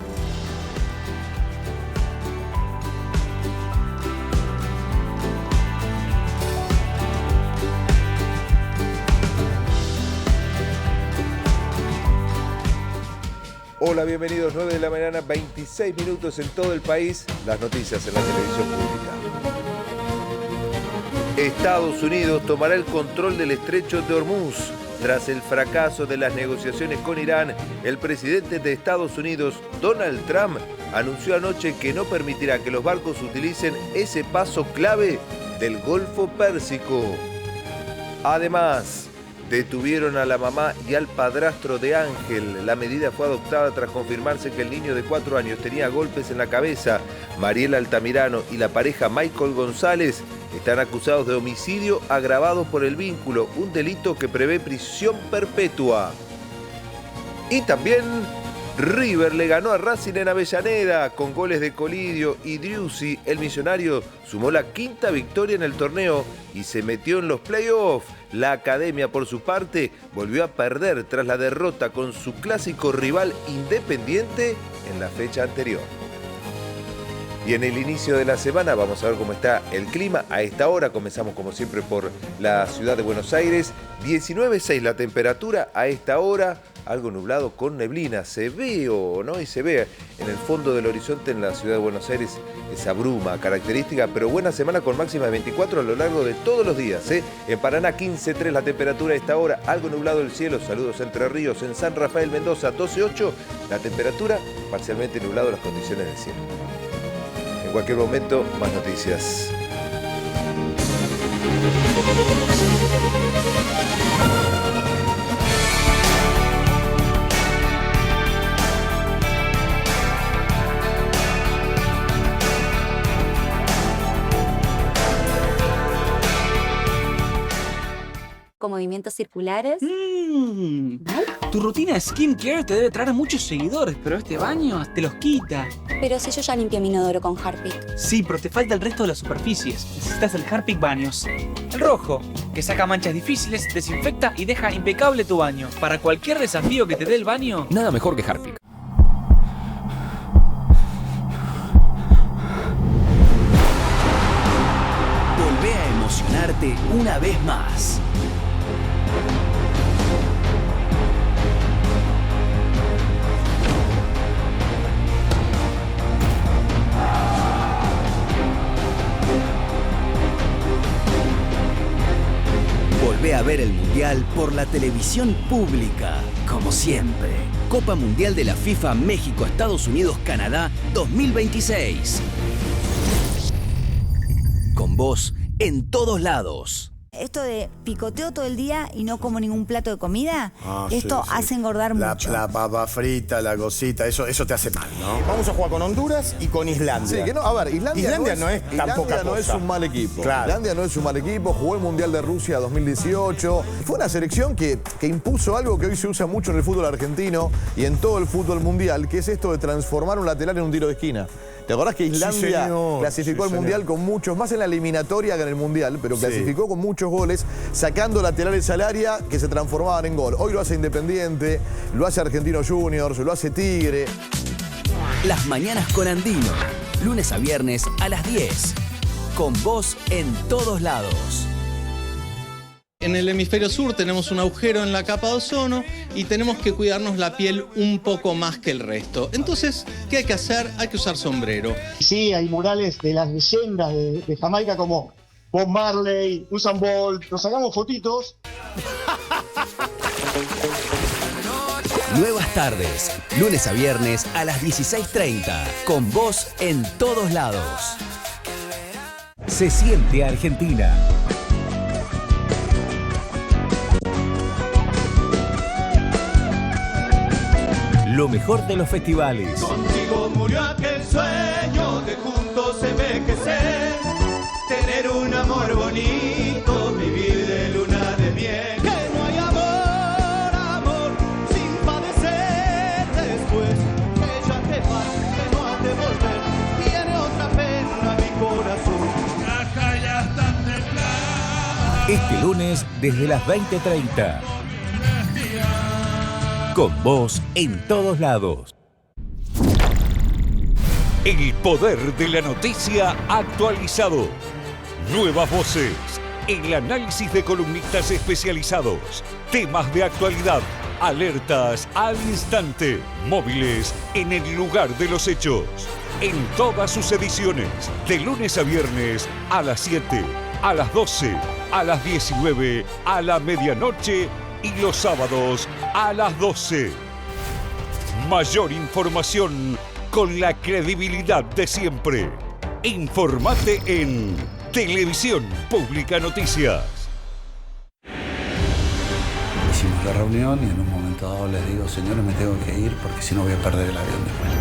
Speaker 6: Hola, bienvenidos, 9 de la mañana, 26 minutos en todo el país, las noticias en la televisión pública. Estados Unidos tomará el control del estrecho de Hormuz. Tras el fracaso de las negociaciones con Irán, el presidente de Estados Unidos, Donald Trump, anunció anoche que no permitirá que los barcos utilicen ese paso clave del Golfo Pérsico. Además, detuvieron a la mamá y al padrastro de Ángel. La medida fue adoptada tras confirmarse que el niño de 4 años tenía golpes en la cabeza. Mariela Altamirano y la pareja Michael González están acusados de homicidio agravado por el vínculo, un delito que prevé prisión perpetua. Y también River le ganó a Racing en Avellaneda con goles de Colidio y Driussi. El millonario sumó la 5ª victoria en el torneo y se metió en los playoffs. La academia, por su parte, volvió a perder tras la derrota con su clásico rival Independiente en la fecha anterior. Y en el inicio de la semana vamos a ver cómo está el clima. A esta hora comenzamos como siempre por la ciudad de Buenos Aires. 19,6 la temperatura a esta hora. Algo nublado con neblina. Se ve o no, y se ve en el fondo del horizonte en la ciudad de Buenos Aires esa bruma característica, pero buena semana con máxima de 24 a lo largo de todos los días. En Paraná 15,3 la temperatura a esta hora. Algo nublado el cielo. Saludos Entre Ríos. En San Rafael Mendoza 12,8 la temperatura. Parcialmente nublado las condiciones del cielo. En cualquier momento, más noticias.
Speaker 7: con movimientos circulares.
Speaker 8: Tu rutina de skincare te debe traer muchos seguidores, pero este baño te los quita.
Speaker 7: Pero si yo ya limpié mi inodoro con Harpic.
Speaker 8: Sí, pero te falta el resto de las superficies. Necesitas el Harpic Baños. El rojo, que saca manchas difíciles, desinfecta y deja impecable tu baño. Para cualquier desafío que te dé el baño,
Speaker 9: nada mejor que Harpic.
Speaker 10: Volvé a emocionarte una vez más. Volvé a ver el Mundial por la televisión pública, como siempre. Copa Mundial de la FIFA México, Estados Unidos, Canadá 2026. Con vos en todos lados.
Speaker 11: Esto de picoteo todo el día y no como ningún plato de comida, esto hace engordar mucho.
Speaker 12: La papa frita, la cosita, eso te hace mal, ¿no? Vamos a jugar con Honduras y con Islandia.
Speaker 13: Sí, que no, a ver, Islandia no es tan poca cosa. No es un mal equipo.
Speaker 12: Claro.
Speaker 13: Islandia no es un mal equipo, jugó el Mundial de Rusia 2018. Fue una selección que impuso algo que hoy se usa mucho en el fútbol argentino y en todo el fútbol mundial, que es esto de transformar un lateral en un tiro de esquina. ¿Te acordás que Islandia clasificó al Mundial con muchos, más en la eliminatoria que en el Mundial, pero clasificó con muchos goles, sacando laterales al área que se transformaban en gol? Hoy lo hace Independiente, lo hace Argentino Juniors, lo hace Tigre.
Speaker 10: Las mañanas con Andino, lunes a viernes a las 10. Con vos en todos lados.
Speaker 14: En el hemisferio sur tenemos un agujero en la capa de ozono y tenemos que cuidarnos la piel un poco más que el resto. Entonces, ¿qué hay que hacer? Hay que usar sombrero.
Speaker 15: Sí, hay murales de las leyendas de Jamaica como Bob Marley, Usain Bolt. Nos sacamos fotitos.
Speaker 10: Nuevas tardes, lunes a viernes a las 16:30. Con vos en todos lados. Se siente Argentina. Lo mejor de los festivales.
Speaker 16: Contigo murió aquel sueño de juntos envejecer, tener un amor bonito, vivir de luna de miel. Que no hay amor, amor, sin padecer después. Que ya te vas, que no has de volver, tiene otra pena mi corazón. Acá ya está temblando.
Speaker 10: Este lunes desde las 20:30. Con vos en todos lados.
Speaker 17: El poder de la noticia actualizado. Nuevas voces. El análisis de columnistas especializados. Temas de actualidad. Alertas al instante. Móviles en el lugar de los hechos. En todas sus ediciones. De lunes a viernes a las 7, a las 12, a las 19, a la medianoche y los sábados a las 12. Mayor información con la credibilidad de siempre. Informate en Televisión Pública Noticias.
Speaker 18: Hicimos la reunión y en un momento dado les digo, señores, me tengo que ir porque si no voy a perder el avión después.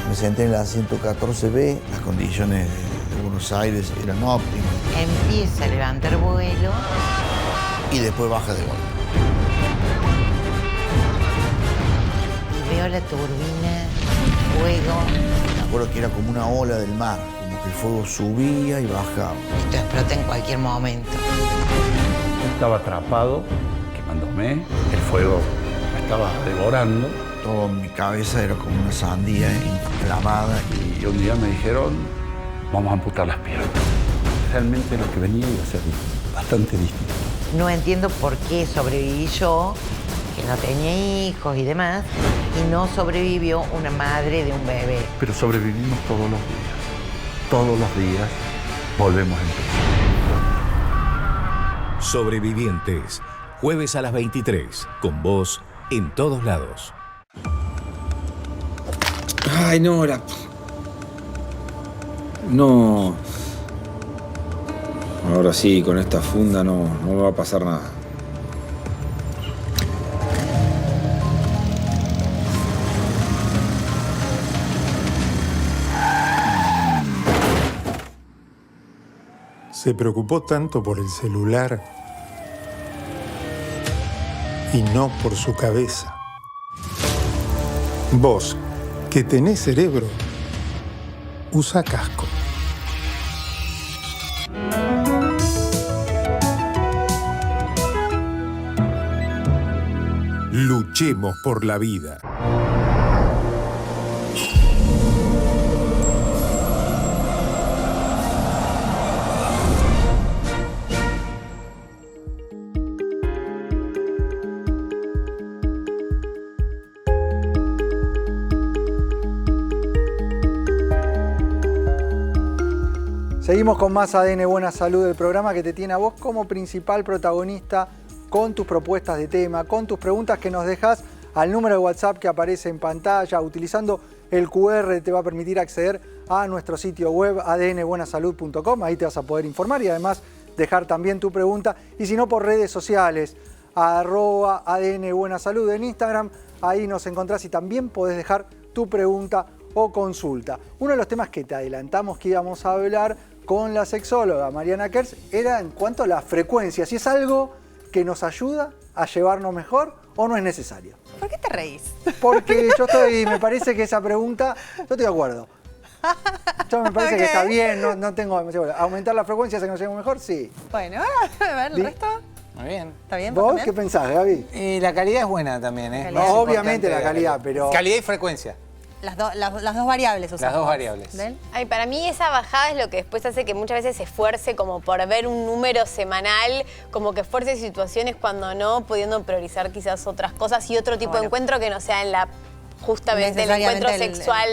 Speaker 19: Me senté en el asiento 14B, las condiciones de Buenos Aires eran óptimas.
Speaker 20: Empieza a levantar vuelo.
Speaker 19: Y después baja de golpe.
Speaker 20: Veo la turbina, fuego.
Speaker 19: Me acuerdo que era como una ola del mar, como que el fuego subía y bajaba.
Speaker 20: Esto explota en cualquier momento.
Speaker 18: Estaba atrapado, quemándome, el fuego me estaba devorando.
Speaker 19: Todo en mi cabeza era como una sandía inflamada.
Speaker 18: Y un día me dijeron, vamos a amputar las piernas. Realmente lo que venía iba a ser bastante distinto.
Speaker 20: No entiendo por qué sobreviví yo, que no tenía hijos y demás, y no sobrevivió una madre de un bebé.
Speaker 18: Pero sobrevivimos todos los días. Todos los días volvemos a empezar.
Speaker 10: Sobrevivientes. Jueves a las 23. Con vos en todos lados.
Speaker 2: Ay, no, No. Ahora sí, con esta funda no me va a pasar nada.
Speaker 21: Se preocupó tanto por el celular
Speaker 9: y no por su cabeza. Vos, que tenés cerebro, usa casco. Luchemos por la vida.
Speaker 1: Seguimos con más ADN Buena Salud, el programa que te tiene a vos como principal protagonista con tus propuestas de tema, con tus preguntas que nos dejas al número de WhatsApp que aparece en pantalla. Utilizando el QR te va a permitir acceder a nuestro sitio web adnbuenasalud.com. Ahí te vas a poder informar y además dejar también tu pregunta. Y si no, por redes sociales, @ADNBuenaSalud en Instagram. Ahí nos encontrás y también podés dejar tu pregunta o consulta. Uno de los temas que te adelantamos que íbamos a hablar con la sexóloga Mariana Kers era en cuanto a la frecuencia, si es algo que nos ayuda a llevarnos mejor o no es necesario.
Speaker 4: ¿Por qué te reís?
Speaker 1: Porque me parece que esa pregunta, yo estoy de acuerdo. Yo me parece que está bien, no tengo demasiado. ¿Aumentar la frecuencia hace que nos llevemos mejor? Sí.
Speaker 4: Bueno, a ver, el resto.
Speaker 2: Muy bien.
Speaker 4: ¿Está bien?
Speaker 1: ¿Vos qué pensás, Gaby?
Speaker 2: La calidad es buena también, ¿eh?
Speaker 1: No, obviamente la calidad, pero...
Speaker 2: Calidad y frecuencia.
Speaker 4: Las dos variables usamos.
Speaker 2: Las dos variables.
Speaker 3: Ay, para mí esa bajada es lo que después hace que muchas veces se esfuerce como por ver un número semanal, como que esfuerce situaciones cuando no, pudiendo priorizar quizás otras cosas y otro tipo de encuentro que no sea en la justamente el encuentro sexual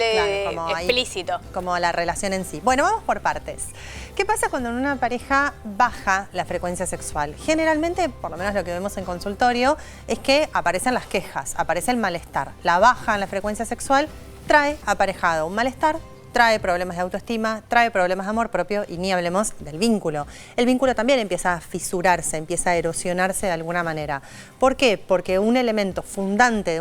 Speaker 4: como
Speaker 3: explícito.
Speaker 4: Como la relación en sí. Bueno, vamos por partes. ¿Qué pasa cuando en una pareja baja la frecuencia sexual? Generalmente, por lo menos lo que vemos en consultorio, es que aparecen las quejas, aparece el malestar. La baja en la frecuencia sexual trae aparejado un malestar, trae problemas de autoestima, trae problemas de amor propio y ni hablemos del vínculo. El vínculo también empieza a fisurarse, empieza a erosionarse de alguna manera. ¿Por qué? Porque un elemento fundante de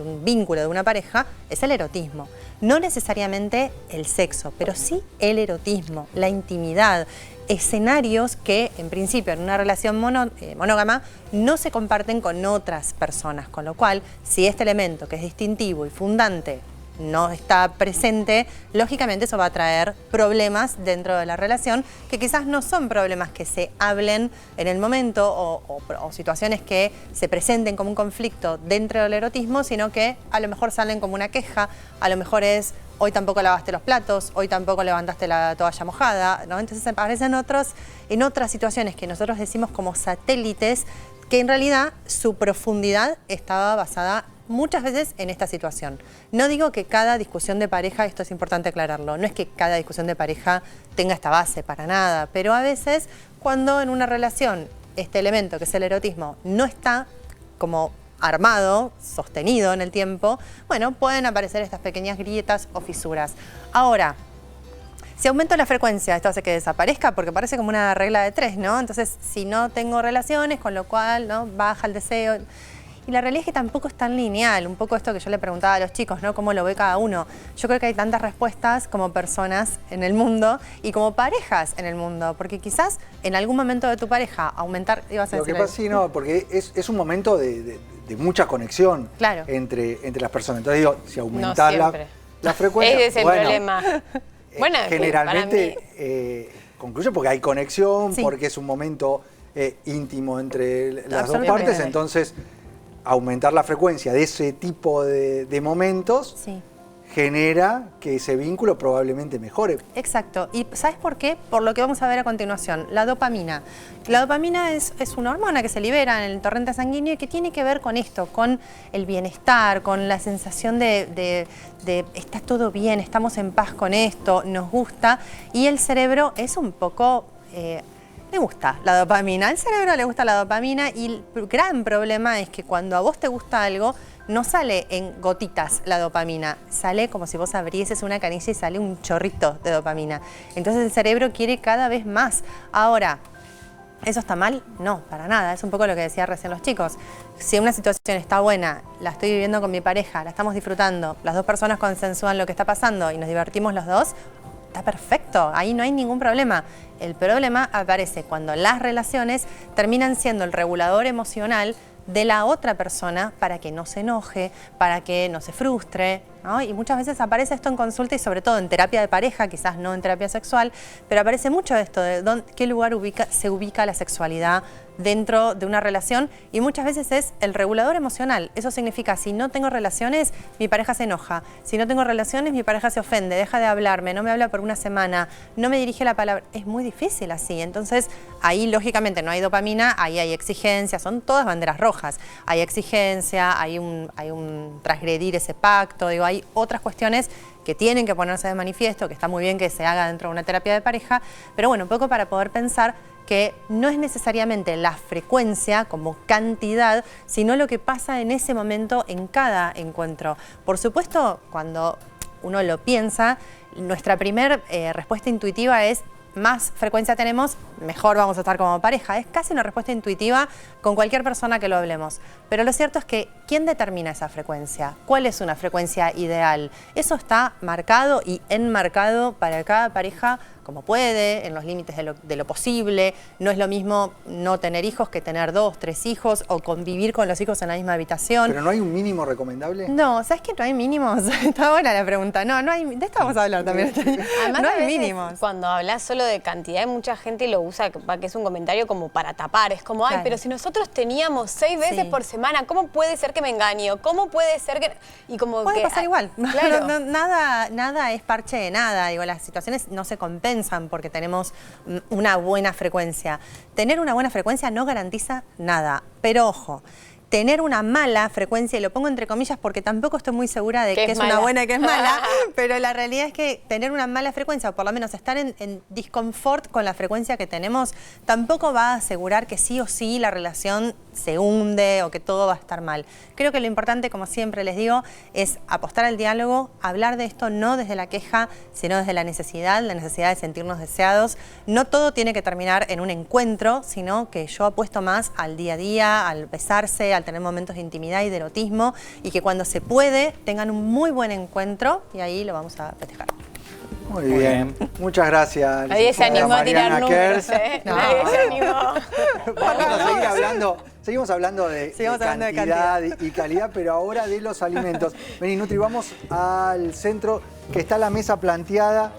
Speaker 4: un vínculo, de una pareja, es el erotismo. No necesariamente el sexo, pero sí el erotismo, la intimidad, escenarios que en principio en una relación monógama no se comparten con otras personas, con lo cual si este elemento que es distintivo y fundante no está presente, lógicamente eso va a traer problemas dentro de la relación que quizás no son problemas que se hablen en el momento o situaciones que se presenten como un conflicto dentro del erotismo, sino que a lo mejor salen como una queja, a lo mejor es hoy tampoco lavaste los platos, hoy tampoco levantaste la toalla mojada, ¿no? Entonces aparecen en otras situaciones que nosotros decimos como satélites que en realidad su profundidad estaba basada muchas veces en esta situación. No digo que cada discusión de pareja, esto es importante aclararlo, no es que cada discusión de pareja tenga esta base para nada, pero a veces cuando en una relación este elemento que es el erotismo no está como armado, sostenido en el tiempo, bueno, pueden aparecer estas pequeñas grietas o fisuras. Ahora, si aumento la frecuencia, esto hace que desaparezca porque parece como una regla de 3, ¿no? Entonces, si no tengo relaciones, con lo cual, ¿no?, baja el deseo. Y la realidad es que tampoco es tan lineal, un poco esto que yo le preguntaba a los chicos, ¿no? ¿Cómo lo ve cada uno? Yo creo que hay tantas respuestas como personas en el mundo y como parejas en el mundo, porque quizás en algún momento de tu pareja aumentar... Ibas a
Speaker 1: Lo que
Speaker 4: decir
Speaker 1: pasa, sí, no, porque es un momento de mucha conexión entre las personas. Entonces digo, si aumentar la frecuencia...
Speaker 3: Ese es el problema. Bueno,
Speaker 1: generalmente concluye porque hay conexión, porque es un momento íntimo entre las dos partes, entonces... aumentar la frecuencia de ese tipo de momentos genera que ese vínculo probablemente mejore.
Speaker 4: Exacto. ¿Y sabes por qué? Por lo que vamos a ver a continuación, la dopamina. La dopamina es una hormona que se libera en el torrente sanguíneo y que tiene que ver con esto, con el bienestar, con la sensación de está todo bien, estamos en paz con esto, nos gusta. Y el cerebro es un poco... le gusta la dopamina, al cerebro le gusta la dopamina y el gran problema es que cuando a vos te gusta algo, no sale en gotitas la dopamina, sale como si vos abrieses una canilla y sale un chorrito de dopamina. Entonces el cerebro quiere cada vez más. Ahora, ¿eso está mal? No, para nada, es un poco lo que decía recién los chicos. Si una situación está buena, la estoy viviendo con mi pareja, la estamos disfrutando, las dos personas consensúan lo que está pasando y nos divertimos los dos, está perfecto, ahí no hay ningún problema. El problema aparece cuando las relaciones terminan siendo el regulador emocional de la otra persona para que no se enoje, para que no se frustre, ¿no? Y muchas veces aparece esto en consulta y sobre todo en terapia de pareja, quizás no en terapia sexual, pero aparece mucho esto de qué lugar se ubica la sexualidad dentro de una relación, y muchas veces es el regulador emocional. Eso significa, si no tengo relaciones, mi pareja se enoja. Si no tengo relaciones, mi pareja se ofende, deja de hablarme, no me habla por una semana, no me dirige la palabra. Es muy difícil así. Entonces, ahí lógicamente no hay dopamina, ahí hay exigencia, son todas banderas rojas. Hay exigencia, hay un transgredir ese pacto, digo, hay otras cuestiones que tienen que ponerse de manifiesto, que está muy bien que se haga dentro de una terapia de pareja, pero bueno, un poco para poder pensar que no es necesariamente la frecuencia como cantidad, sino lo que pasa en ese momento en cada encuentro. Por supuesto, cuando uno lo piensa, nuestra primera respuesta intuitiva es: más frecuencia tenemos, mejor vamos a estar como pareja. Es casi una respuesta intuitiva con cualquier persona que lo hablemos. Pero lo cierto es que, ¿quién determina esa frecuencia? ¿Cuál es una frecuencia ideal? Eso está marcado y enmarcado para cada pareja como puede, en los límites de lo posible. No es lo mismo no tener hijos que tener 2, 3 hijos, o convivir con los hijos en la misma habitación.
Speaker 1: ¿Pero no hay un mínimo recomendable?
Speaker 4: No, ¿sabes que no hay mínimos? Está buena la pregunta. No hay, de esto vamos a hablar también.
Speaker 3: Además,
Speaker 4: no
Speaker 3: a
Speaker 4: hay
Speaker 3: veces,
Speaker 4: mínimos.
Speaker 3: cuando hablas solo de cantidad, mucha gente lo usa, que es un comentario como para tapar. Es como, ay,
Speaker 4: Claro.
Speaker 3: pero si nosotros teníamos 6 veces
Speaker 4: Sí.
Speaker 3: por semana, ¿cómo puede ser que me engaño? ¿Cómo puede ser que...? Y como
Speaker 4: Puede
Speaker 3: que,
Speaker 4: pasar igual.
Speaker 3: Claro.
Speaker 4: Nada es parche de nada. Digo, las situaciones no se compensan porque tenemos una buena frecuencia. Tener una buena frecuencia no garantiza nada. Pero ojo, tener una mala frecuencia, y lo pongo entre comillas porque tampoco estoy muy segura de
Speaker 3: Que
Speaker 4: que
Speaker 3: es
Speaker 4: es una
Speaker 3: mala.
Speaker 4: buena y que es mala, pero la realidad es que tener una mala frecuencia, o por lo menos estar en disconfort con la frecuencia que tenemos, tampoco va a asegurar que sí o sí la relación se hunde o que todo va a estar mal. Creo que lo importante, como siempre les digo, es apostar al diálogo, hablar de esto no desde la queja, sino desde la necesidad de sentirnos deseados. No todo tiene que terminar en un encuentro, sino que yo apuesto más al día a día, al besarse, al tener momentos de intimidad y de erotismo, y que cuando se puede tengan un muy buen encuentro, y ahí lo vamos a festejar.
Speaker 1: Muy bien. Muchas gracias.
Speaker 3: Nadie se
Speaker 1: licenciada
Speaker 3: animó a tirar
Speaker 1: Mariana
Speaker 3: números,
Speaker 1: Kers.
Speaker 3: ¿eh? Nadie se animó.
Speaker 1: Vamos a seguir hablando. Seguimos hablando de
Speaker 4: hablando de
Speaker 1: cantidad y calidad, pero ahora de los alimentos. Vení, Nutri, vamos al centro, que está la mesa planteada.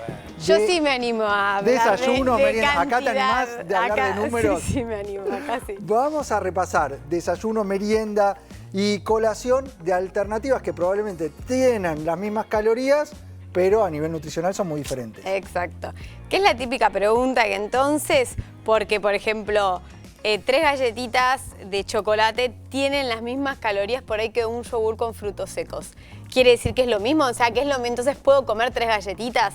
Speaker 3: Yo sí me animo a hablar
Speaker 1: desayuno,
Speaker 3: de
Speaker 1: merienda. ¿Acá te
Speaker 3: cantidad.
Speaker 1: animás de hablar
Speaker 3: Acá,
Speaker 1: de números?
Speaker 3: Sí, me animo, acá sí.
Speaker 1: Vamos a repasar desayuno, merienda y colación de alternativas que probablemente tienen las mismas calorías, pero a nivel nutricional son muy diferentes.
Speaker 3: Exacto. ¿Qué es la típica pregunta? Que entonces, porque por ejemplo, 3 galletitas de chocolate tienen las mismas calorías por ahí que un yogur con frutos secos. ¿Quiere decir que es lo mismo? O sea, ¿qué es lo mismo? Entonces, ¿puedo comer 3 galletitas?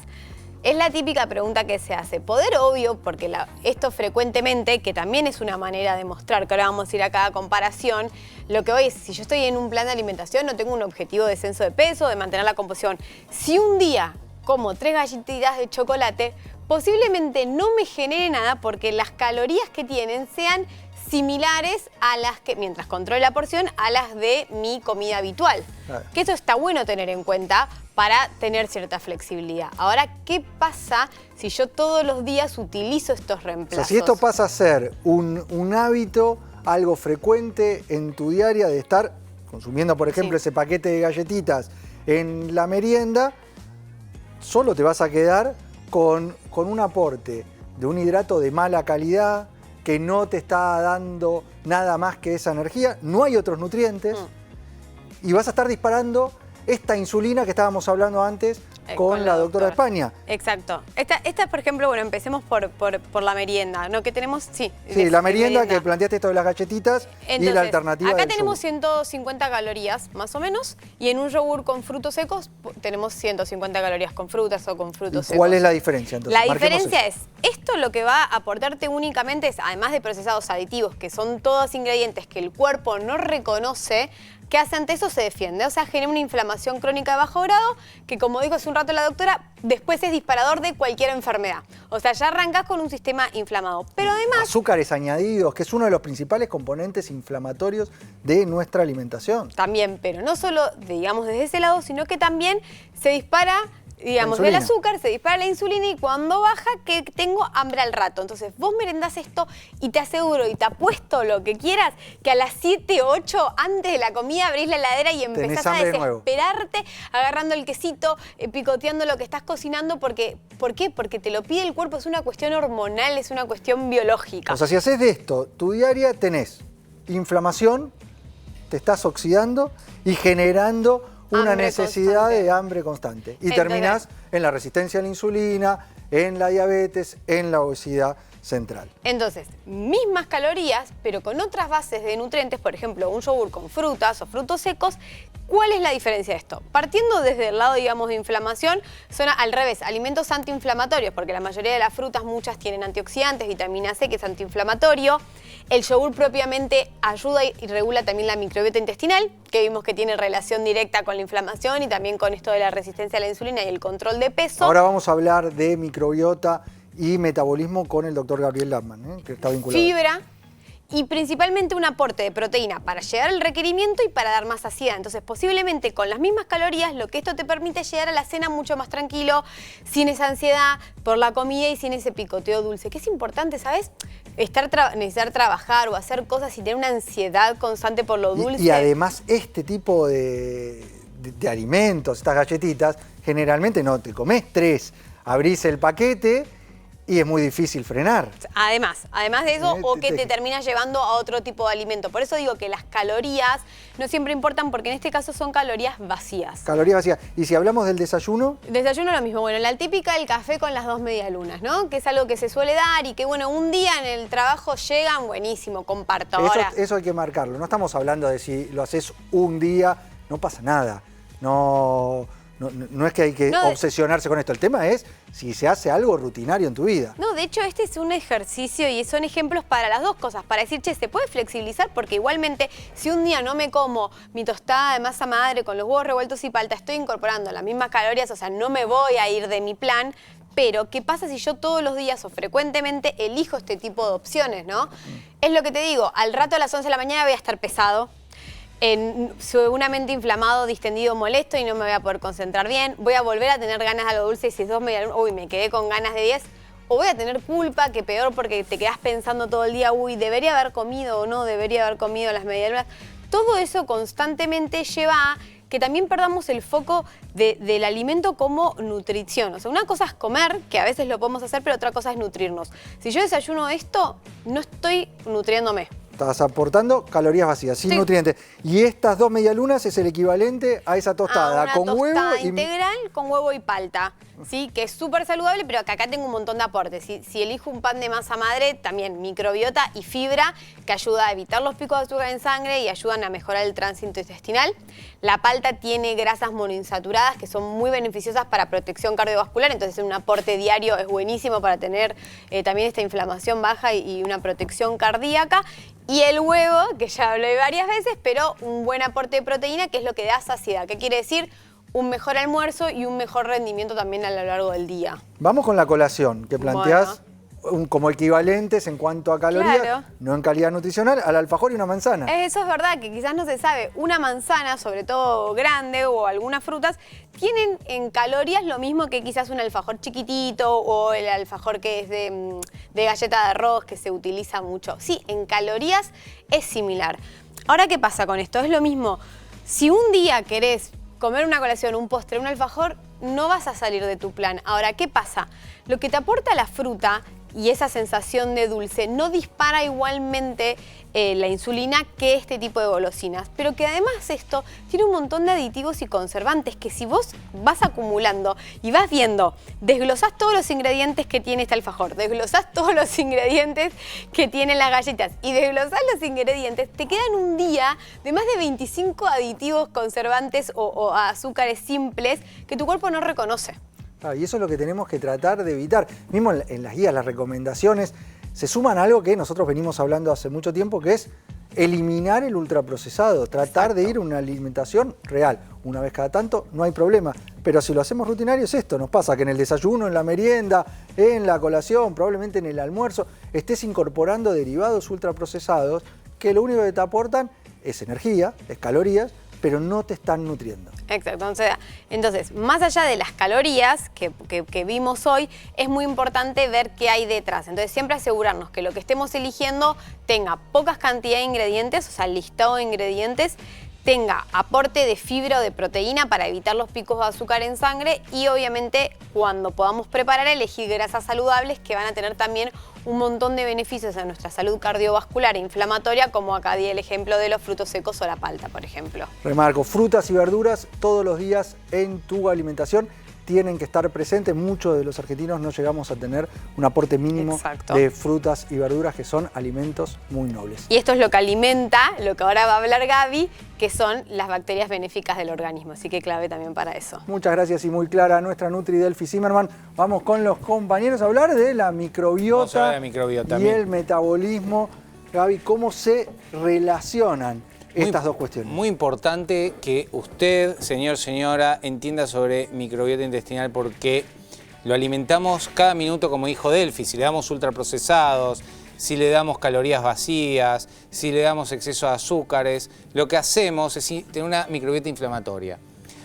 Speaker 3: Es la típica pregunta que se hace. Poder obvio, porque esto frecuentemente, que también es una manera de mostrar, que ahora vamos a ir a cada comparación, lo que hoy es, si yo estoy en un plan de alimentación, no tengo un objetivo de descenso de peso, de mantener la composición. Si un día como 3 galletitas de chocolate, posiblemente no me genere nada porque las calorías que tienen sean similares a las que, mientras controle la porción, a las de mi comida habitual.
Speaker 1: Claro.
Speaker 3: Que eso está bueno tener en cuenta para tener cierta flexibilidad. Ahora, ¿qué pasa si yo todos los días utilizo estos
Speaker 1: O
Speaker 3: reemplazos?
Speaker 1: sea, si esto pasa a ser un hábito, algo frecuente en tu diaria de estar consumiendo, por ejemplo, ese paquete de galletitas en la merienda, solo te vas a quedar con un aporte de un hidrato de mala calidad que no te está dando nada más que esa energía, no hay otros nutrientes y vas a estar disparando esta insulina que estábamos hablando antes con la doctora de España.
Speaker 3: Exacto. Esta, por ejemplo, bueno, empecemos por la merienda, ¿no? Que tenemos, sí.
Speaker 1: Sí, la merienda que planteaste esto de las galletitas.
Speaker 3: Entonces,
Speaker 1: y la alternativa
Speaker 3: acá
Speaker 1: del
Speaker 3: tenemos
Speaker 1: yogur.
Speaker 3: 150 calorías, más o menos, y en un yogur con frutos secos tenemos 150 calorías con frutas o con frutos secos.
Speaker 1: ¿Cuál es la diferencia entonces?
Speaker 3: La
Speaker 1: Marquemos
Speaker 3: diferencia
Speaker 1: eso.
Speaker 3: es, esto lo que va a aportarte únicamente es, además de procesados aditivos, que son todos ingredientes que el cuerpo no reconoce, ¿qué hace ante eso? Se defiende. O sea, genera una inflamación crónica de bajo grado que, como dijo hace un rato la doctora, después es disparador de cualquier enfermedad. O sea, ya arrancás con un sistema inflamado. Pero además...
Speaker 1: Azúcares añadidos, que es uno de los principales componentes inflamatorios de nuestra alimentación.
Speaker 3: También, pero no solo, digamos, desde ese lado, sino que también se dispara... digamos, del azúcar, se dispara la insulina y cuando baja, que tengo hambre al rato. Entonces, vos merendás esto y te aseguro y te apuesto lo que quieras, que a las 7, 8, antes de la comida, abrís la heladera y empezás a desesperarte, agarrando el quesito, picoteando lo que estás cocinando. Porque, ¿por qué? Porque te lo pide el cuerpo, es una cuestión hormonal, es una cuestión biológica.
Speaker 1: O sea, si haces de esto tu diaria, tenés inflamación, te estás oxidando y generando una necesidad de hambre constante. Y terminás en la resistencia a la insulina, en la diabetes, en la obesidad central.
Speaker 3: Entonces, mismas calorías, pero con otras bases de nutrientes, por ejemplo, un yogur con frutas o frutos secos. ¿Cuál es la diferencia de esto? Partiendo desde el lado, digamos, de inflamación, son al revés, alimentos antiinflamatorios, porque la mayoría de las frutas, muchas tienen antioxidantes, vitamina C, que es antiinflamatorio. El yogur propiamente ayuda y regula también la microbiota intestinal, que vimos que tiene relación directa con la inflamación y también con esto de la resistencia a la insulina y el control de peso.
Speaker 1: Ahora vamos a hablar de microbiota y metabolismo con el doctor Gabriel Lapman, que está vinculado.
Speaker 3: Fibra. Y principalmente un aporte de proteína para llegar al requerimiento y para dar más saciedad. Entonces, posiblemente con las mismas calorías, lo que esto te permite es llegar a la cena mucho más tranquilo, sin esa ansiedad por la comida y sin ese picoteo dulce. Que es importante, ¿sabes? Necesitar trabajar o hacer cosas y tener una ansiedad constante por lo dulce.
Speaker 1: Y además, este tipo de alimentos, estas galletitas, generalmente no te comes 3, abrís el paquete y es muy difícil frenar.
Speaker 3: Además de eso, o que te terminas llevando a otro tipo de alimento. Por eso digo que las calorías no siempre importan, porque en este caso son calorías vacías.
Speaker 1: Calorías vacías. Y si hablamos del desayuno...
Speaker 3: Desayuno lo mismo. Bueno, la típica del café con las 2 medialunas, ¿no? Que es algo que se suele dar y que, bueno, un día en el trabajo llegan, buenísimo, comparto. Ahora,
Speaker 1: eso hay que marcarlo. No estamos hablando de si lo haces un día, no pasa nada. No es que hay que obsesionarse con esto. El tema es si se hace algo rutinario en tu vida.
Speaker 3: No, de hecho, este es un ejercicio y son ejemplos para las dos cosas. Para decir, che, se puede flexibilizar porque igualmente si un día no me como mi tostada de masa madre con los huevos revueltos y palta, estoy incorporando las mismas calorías, o sea, no me voy a ir de mi plan. Pero, ¿qué pasa si yo todos los días o frecuentemente elijo este tipo de opciones, no? Es lo que te digo, al rato a las 11 de la mañana voy a estar pesado, seguramente inflamado, distendido, molesto y no me voy a poder concentrar bien. Voy a volver a tener ganas de algo dulce y si es 2 medialunas, uy, me quedé con ganas de 10. O voy a tener culpa, que peor porque te quedás pensando todo el día, uy, ¿debería haber comido o no debería haber comido las medialunas? Todo eso constantemente lleva a que también perdamos el foco del alimento como nutrición. O sea, una cosa es comer, que a veces lo podemos hacer, pero otra cosa es nutrirnos. Si yo desayuno esto, no estoy nutriéndome.
Speaker 1: Estás aportando calorías vacías, sin nutrientes. Y estas 2 medialunas es el equivalente a esa tostada con huevo
Speaker 3: tostada integral con huevo y palta, ¿sí? Que es súper saludable, pero que acá tengo un montón de aportes. Si elijo un pan de masa madre, también microbiota y fibra, que ayuda a evitar los picos de azúcar en sangre y ayudan a mejorar el tránsito intestinal. La palta tiene grasas monoinsaturadas que son muy beneficiosas para protección cardiovascular, entonces un aporte diario es buenísimo para tener también esta inflamación baja y una protección cardíaca. Y el huevo, que ya hablé varias veces, pero un buen aporte de proteína, que es lo que da saciedad. ¿Qué quiere decir? Un mejor almuerzo y un mejor rendimiento también a lo largo del día.
Speaker 1: Vamos con la colación, que planteás como equivalentes en cuanto a calorías, no en calidad nutricional, al alfajor y una manzana.
Speaker 3: Eso es verdad, que quizás no se sabe. Una manzana, sobre todo grande, o algunas frutas, tienen en calorías lo mismo que quizás un alfajor chiquitito o el alfajor que es de galleta de arroz, que se utiliza mucho. Sí, en calorías es similar. Ahora, ¿qué pasa con esto? Es lo mismo. Si un día querés comer una colación, un postre, un alfajor, no vas a salir de tu plan. Ahora, ¿qué pasa? Lo que te aporta la fruta y esa sensación de dulce no dispara igualmente la insulina que este tipo de golosinas, pero que además esto tiene un montón de aditivos y conservantes que si vos vas acumulando y vas viendo, desglosás todos los ingredientes que tiene este alfajor, desglosás todos los ingredientes que tienen las galletas y desglosás los ingredientes, te quedan un día de más de 25 aditivos conservantes o azúcares simples que tu cuerpo no reconoce.
Speaker 1: Y eso es lo que tenemos que tratar de evitar. Mismo en las guías, las recomendaciones, se suman a algo que nosotros venimos hablando hace mucho tiempo, que es eliminar el ultraprocesado, tratar de ir a una alimentación real. Una vez cada tanto no hay problema, pero si lo hacemos rutinario es esto, nos pasa que en el desayuno, en la merienda, en la colación, probablemente en el almuerzo, estés incorporando derivados ultraprocesados que lo único que te aportan es energía, es calorías, pero no te están nutriendo.
Speaker 3: Exacto, o sea, entonces, más allá de las calorías que vimos hoy, es muy importante ver qué hay detrás. Entonces, siempre asegurarnos que lo que estemos eligiendo tenga pocas cantidades de ingredientes, o sea, el listado de ingredientes, tenga aporte de fibra o de proteína para evitar los picos de azúcar en sangre y obviamente cuando podamos preparar elegir grasas saludables que van a tener también un montón de beneficios a nuestra salud cardiovascular e inflamatoria, como acá di el ejemplo de los frutos secos o la palta, por ejemplo.
Speaker 1: Remarco, frutas y verduras todos los días en tu alimentación tienen que estar presentes. Muchos de los argentinos no llegamos a tener un aporte mínimo de frutas y verduras, que son alimentos muy nobles.
Speaker 3: Y esto es lo que alimenta, lo que ahora va a hablar Gaby, que son las bacterias benéficas del organismo. Así que clave también para eso.
Speaker 1: Muchas gracias y muy clara nuestra Nutri Delphi Zimmerman. Vamos con los compañeros a hablar de la microbiota, y el metabolismo. Gaby, ¿cómo se relacionan estas dos cuestiones?
Speaker 2: Muy importante que usted, señor, señora, entienda sobre microbiota intestinal, porque lo alimentamos cada minuto, como dijo Delphi. Si le damos ultraprocesados, si le damos calorías vacías, si le damos exceso de azúcares, lo que hacemos es tener una microbiota inflamatoria.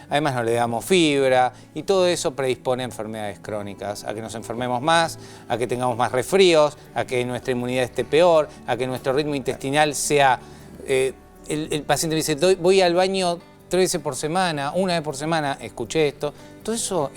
Speaker 2: Además no le damos fibra y todo eso predispone a enfermedades crónicas, a que nos enfermemos más, a que tengamos más resfríos, a que nuestra inmunidad esté peor, a que nuestro ritmo intestinal sea... El paciente me dice, voy al baño 3 veces por semana, 1 vez por semana, escuché esto. Todo eso,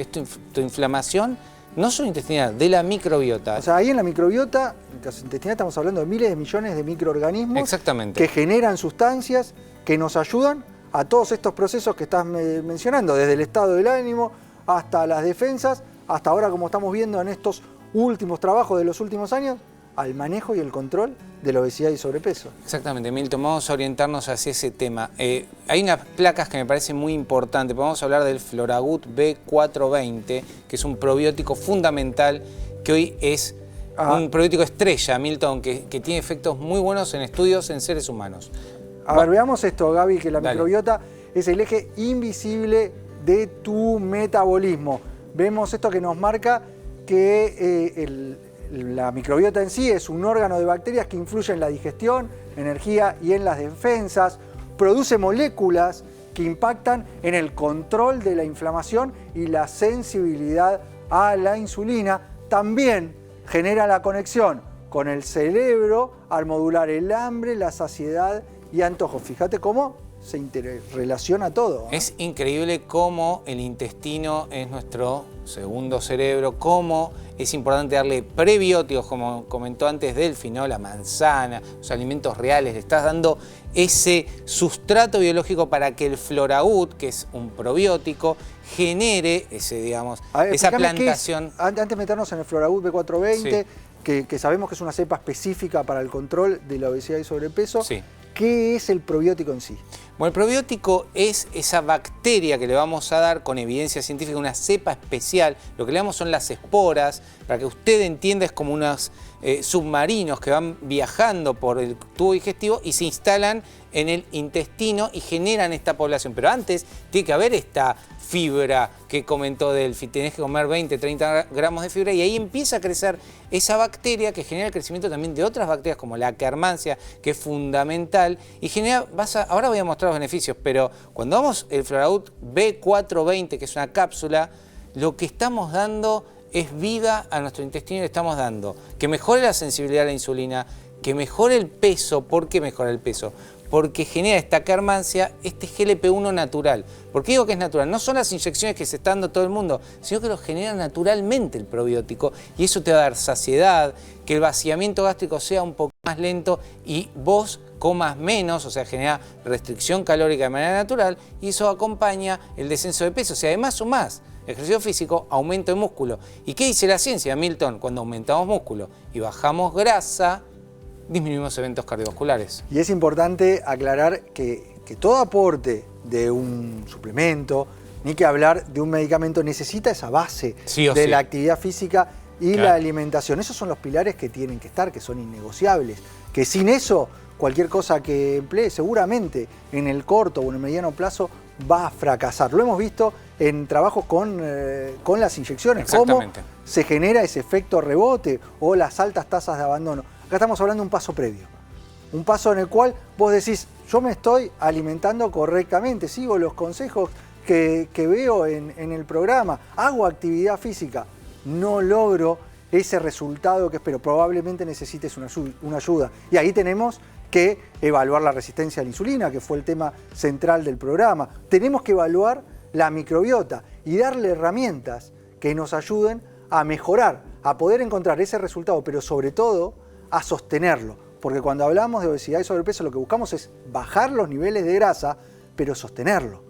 Speaker 2: tu inflamación, no solo intestinal, de la microbiota.
Speaker 1: O sea, ahí en la microbiota intestinal estamos hablando de miles de millones de microorganismos que generan sustancias que nos ayudan a todos estos procesos que estás mencionando, desde el estado del ánimo hasta las defensas, hasta ahora, como estamos viendo en estos últimos trabajos de los últimos años, al manejo y el control de la obesidad y sobrepeso.
Speaker 2: Exactamente, Milton, vamos a orientarnos hacia ese tema. Hay unas placas que me parecen muy importantes. Vamos a hablar del Floragut B420, que es un probiótico fundamental, que hoy es un probiótico estrella, Milton, que tiene efectos muy buenos en estudios en seres humanos.
Speaker 1: A ver, veamos esto, Gaby, que la microbiota es el eje invisible de tu metabolismo. Vemos esto que nos marca que la microbiota en sí es un órgano de bacterias que influye en la digestión, energía y en las defensas. Produce moléculas que impactan en el control de la inflamación y la sensibilidad a la insulina. También genera la conexión con el cerebro al modular el hambre, la saciedad y antojo. Fíjate cómo se interrelaciona todo.
Speaker 2: Es increíble cómo el intestino es nuestro segundo cerebro, cómo es importante darle prebióticos, como comentó antes Delphi, ¿no? La manzana, los alimentos reales, le estás dando ese sustrato biológico para que el Floragut, que es un probiótico, genere ese, digamos, esa plantación.
Speaker 1: Antes de meternos en el Floragut B420, que sabemos que es una cepa específica para el control de la obesidad y sobrepeso, ¿qué es el probiótico en sí?
Speaker 2: Bueno, el probiótico es esa bacteria que le vamos a dar con evidencia científica, una cepa especial. Lo que le damos son las esporas, para que usted entienda, es como unos submarinos que van viajando por el tubo digestivo y se instalan en el intestino y generan esta población. Pero antes tiene que haber esta fibra que comentó Delphi. Tenés que comer 20, 30 gramos de fibra y ahí empieza a crecer esa bacteria que genera el crecimiento también de otras bacterias como la Akkermansia, que es fundamental y genera, ahora voy a mostrar los beneficios, pero cuando damos el Floragut B420, que es una cápsula, lo que estamos dando es vida a nuestro intestino y le estamos dando que mejore la sensibilidad a la insulina, que mejore el peso. ¿Por qué mejora el peso? Porque genera esta Akkermansia, este GLP-1 natural. ¿Por qué digo que es natural? No son las inyecciones que se está dando todo el mundo, sino que lo genera naturalmente el probiótico y eso te va a dar saciedad, que el vaciamiento gástrico sea un poco más lento y vos comas menos, o sea, genera restricción calórica de manera natural y eso acompaña el descenso de peso. O sea, además sumás ejercicio físico, aumento de músculo. ¿Y qué dice la ciencia, Milton? Cuando aumentamos músculo y bajamos grasa, disminuimos eventos cardiovasculares.
Speaker 1: Y es importante aclarar que todo aporte de un suplemento, ni que hablar de un medicamento, necesita esa base de la actividad física y la alimentación. Esos son los pilares que tienen que estar, que son innegociables. Que sin eso, cualquier cosa que emplee, seguramente en el corto o en el mediano plazo va a fracasar. Lo hemos visto en trabajos con las inyecciones, cómo se genera ese efecto rebote o las altas tasas de abandono. Acá estamos hablando de un paso previo, un paso en el cual vos decís, yo me estoy alimentando correctamente, sigo los consejos que veo en el programa, hago actividad física, no logro ese resultado que espero, probablemente necesites una ayuda. Y ahí tenemos que evaluar la resistencia a la insulina, que fue el tema central del programa. Tenemos que evaluar la microbiota y darle herramientas que nos ayuden a mejorar, a poder encontrar ese resultado, pero sobre todo a sostenerlo. Porque cuando hablamos de obesidad y sobrepeso, lo que buscamos es bajar los niveles de grasa, pero sostenerlo.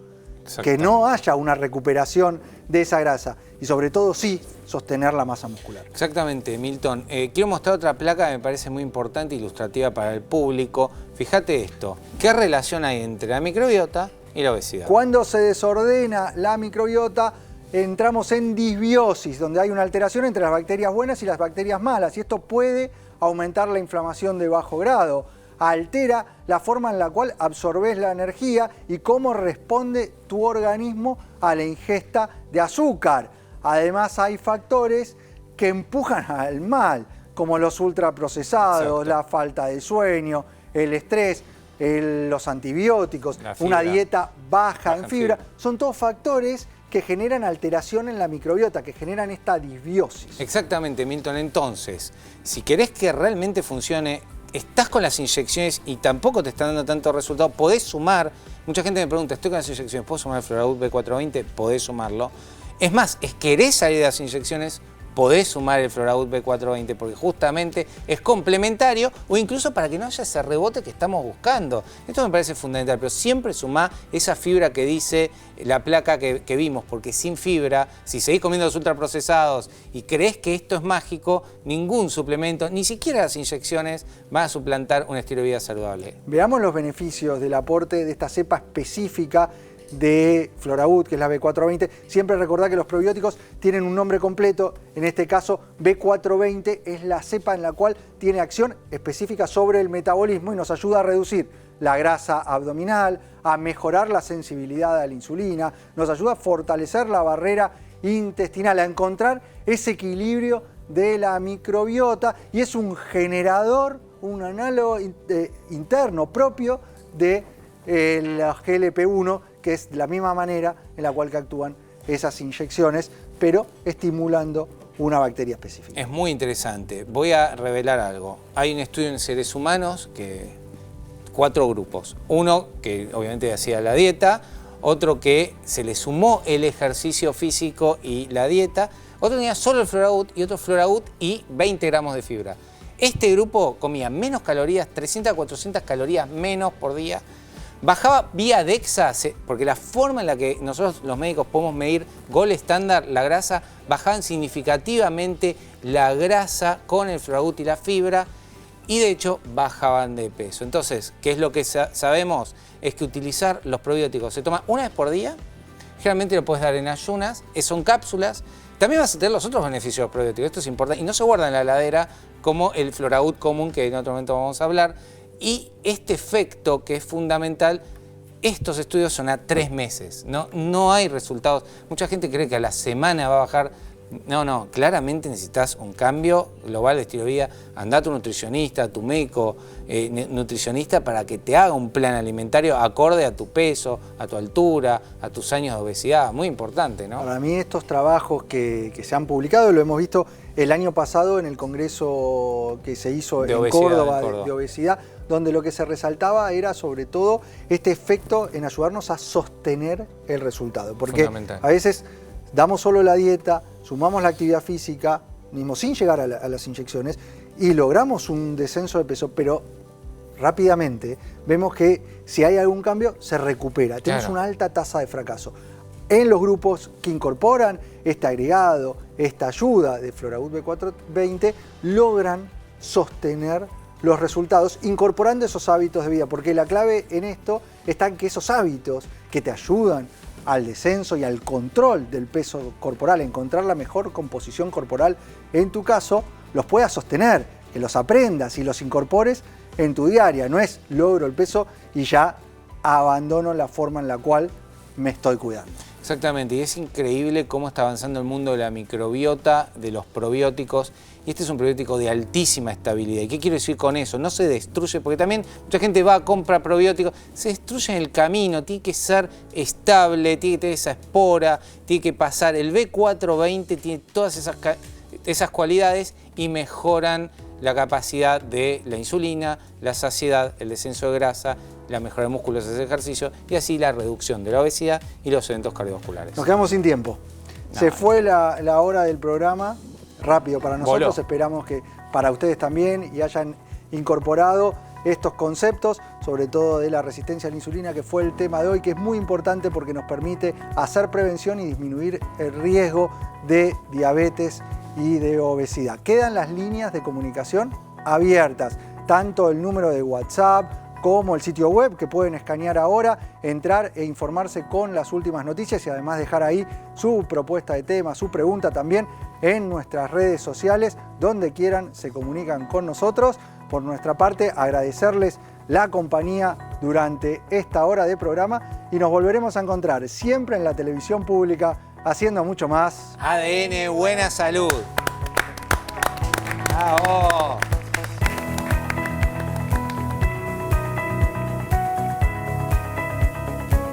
Speaker 1: Que no haya una recuperación de esa grasa y sobre todo sí sostener la masa muscular.
Speaker 2: Exactamente, Milton. Quiero mostrar otra placa que me parece muy importante, ilustrativa para el público. Fíjate esto, ¿qué relación hay entre la microbiota y la obesidad?
Speaker 1: Cuando se desordena la microbiota, entramos en disbiosis, donde hay una alteración entre las bacterias buenas y las bacterias malas, y esto puede aumentar la inflamación de bajo grado, altera la forma en la cual absorbes la energía y cómo responde tu organismo a la ingesta de azúcar. Además hay factores que empujan al mal, como los ultraprocesados, la falta de sueño, el estrés, los antibióticos, una dieta baja en fibra. Son todos factores que generan alteración en la microbiota, que generan esta disbiosis.
Speaker 2: Exactamente, Milton. Entonces, si querés que realmente funcione, estás con las inyecciones y tampoco te están dando tanto resultado, podés sumar. Mucha gente me pregunta, estoy con las inyecciones, ¿puedo sumar el Floragut B420? Podés sumarlo. Es más, querés salir de las inyecciones, podés sumar el Floragut B420 porque justamente es complementario o incluso para que no haya ese rebote que estamos buscando. Esto me parece fundamental, pero siempre sumá esa fibra que dice la placa que vimos, porque sin fibra, si seguís comiendo los ultraprocesados y crees que esto es mágico, ningún suplemento, ni siquiera las inyecciones, van a suplantar un estilo de vida saludable.
Speaker 1: Veamos los beneficios del aporte de esta cepa específica de Floragut, que es la B420. Siempre recordá que los probióticos tienen un nombre completo. En este caso, B420 es la cepa en la cual tiene acción específica sobre el metabolismo y nos ayuda a reducir la grasa abdominal, a mejorar la sensibilidad a la insulina, nos ayuda a fortalecer la barrera intestinal, a encontrar ese equilibrio de la microbiota y es un generador, un análogo interno propio de los GLP-1, que es la misma manera en la cual que actúan esas inyecciones, pero estimulando una bacteria específica.
Speaker 2: Es muy interesante. Voy a revelar algo. Hay un estudio en seres humanos, 4 grupos. Uno que obviamente hacía la dieta, otro que se le sumó el ejercicio físico y la dieta, otro tenía solo el Floragut y otro Floragut y 20 gramos de fibra. Este grupo comía menos calorías, 300 a 400 calorías menos por día. Bajaba vía DEXA, porque la forma en la que nosotros los médicos podemos medir gol estándar, la grasa, bajaban significativamente la grasa con el Floragut y la fibra y de hecho bajaban de peso. Entonces, ¿qué es lo que sabemos? Es que utilizar los probióticos se toma una vez por día, generalmente lo puedes dar en ayunas, son cápsulas. También vas a tener los otros beneficios de los probióticos, esto es importante, y no se guarda en la heladera como el Floragut común, que en otro momento vamos a hablar. Y este efecto que es fundamental, estos estudios son a 3 meses, no hay resultados. Mucha gente cree que a la semana va a bajar. No, claramente necesitas un cambio global de estilo de vida. Andá a tu nutricionista, a tu médico nutricionista para que te haga un plan alimentario acorde a tu peso, a tu altura, a tus años de obesidad. Muy importante, ¿no?
Speaker 1: Para mí estos trabajos que se han publicado, lo hemos visto el año pasado en el congreso que se hizo en Córdoba de obesidad, donde lo que se resaltaba era sobre todo este efecto en ayudarnos a sostener el resultado. Porque a veces damos solo la dieta, sumamos la actividad física, mismo sin llegar a las inyecciones, y logramos un descenso de peso, pero rápidamente vemos que si hay algún cambio, se recupera. Tenemos una alta tasa de fracaso. En los grupos que incorporan este agregado, esta ayuda de Floragut B420, logran sostener los resultados incorporando esos hábitos de vida, porque la clave en esto está en que esos hábitos que te ayudan al descenso y al control del peso corporal, encontrar la mejor composición corporal en tu caso, los puedas sostener, que los aprendas y los incorpores en tu diaria. No es logro el peso y ya abandono la forma en la cual me estoy cuidando.
Speaker 2: Exactamente, y es increíble cómo está avanzando el mundo de la microbiota, de los probióticos. Y este es un probiótico de altísima estabilidad. ¿Y qué quiero decir con eso? No se destruye, porque también mucha gente va a comprar probióticos, se destruye en el camino, tiene que ser estable, tiene que tener esa espora, tiene que pasar. El B420 tiene todas esas cualidades y mejoran la capacidad de la insulina, la saciedad, el descenso de grasa, la mejora de músculos hacia el ejercicio y así la reducción de la obesidad y los eventos cardiovasculares.
Speaker 1: Nos quedamos sin tiempo. Se fue la hora del programa, rápido para nosotros.
Speaker 2: Voló.
Speaker 1: Esperamos que para ustedes también y hayan incorporado estos conceptos, sobre todo de la resistencia a la insulina, que fue el tema de hoy, que es muy importante porque nos permite hacer prevención y disminuir el riesgo de diabetes y de obesidad. Quedan las líneas de comunicación abiertas, tanto el número de WhatsApp como el sitio web que pueden escanear ahora, entrar e informarse con las últimas noticias y además dejar ahí su propuesta de tema, su pregunta también en nuestras redes sociales, donde quieran se comunican con nosotros. Por nuestra parte, agradecerles la compañía durante esta hora de programa y nos volveremos a encontrar siempre en la televisión pública haciendo mucho más
Speaker 2: ADN Buena Salud. ¡Bravo!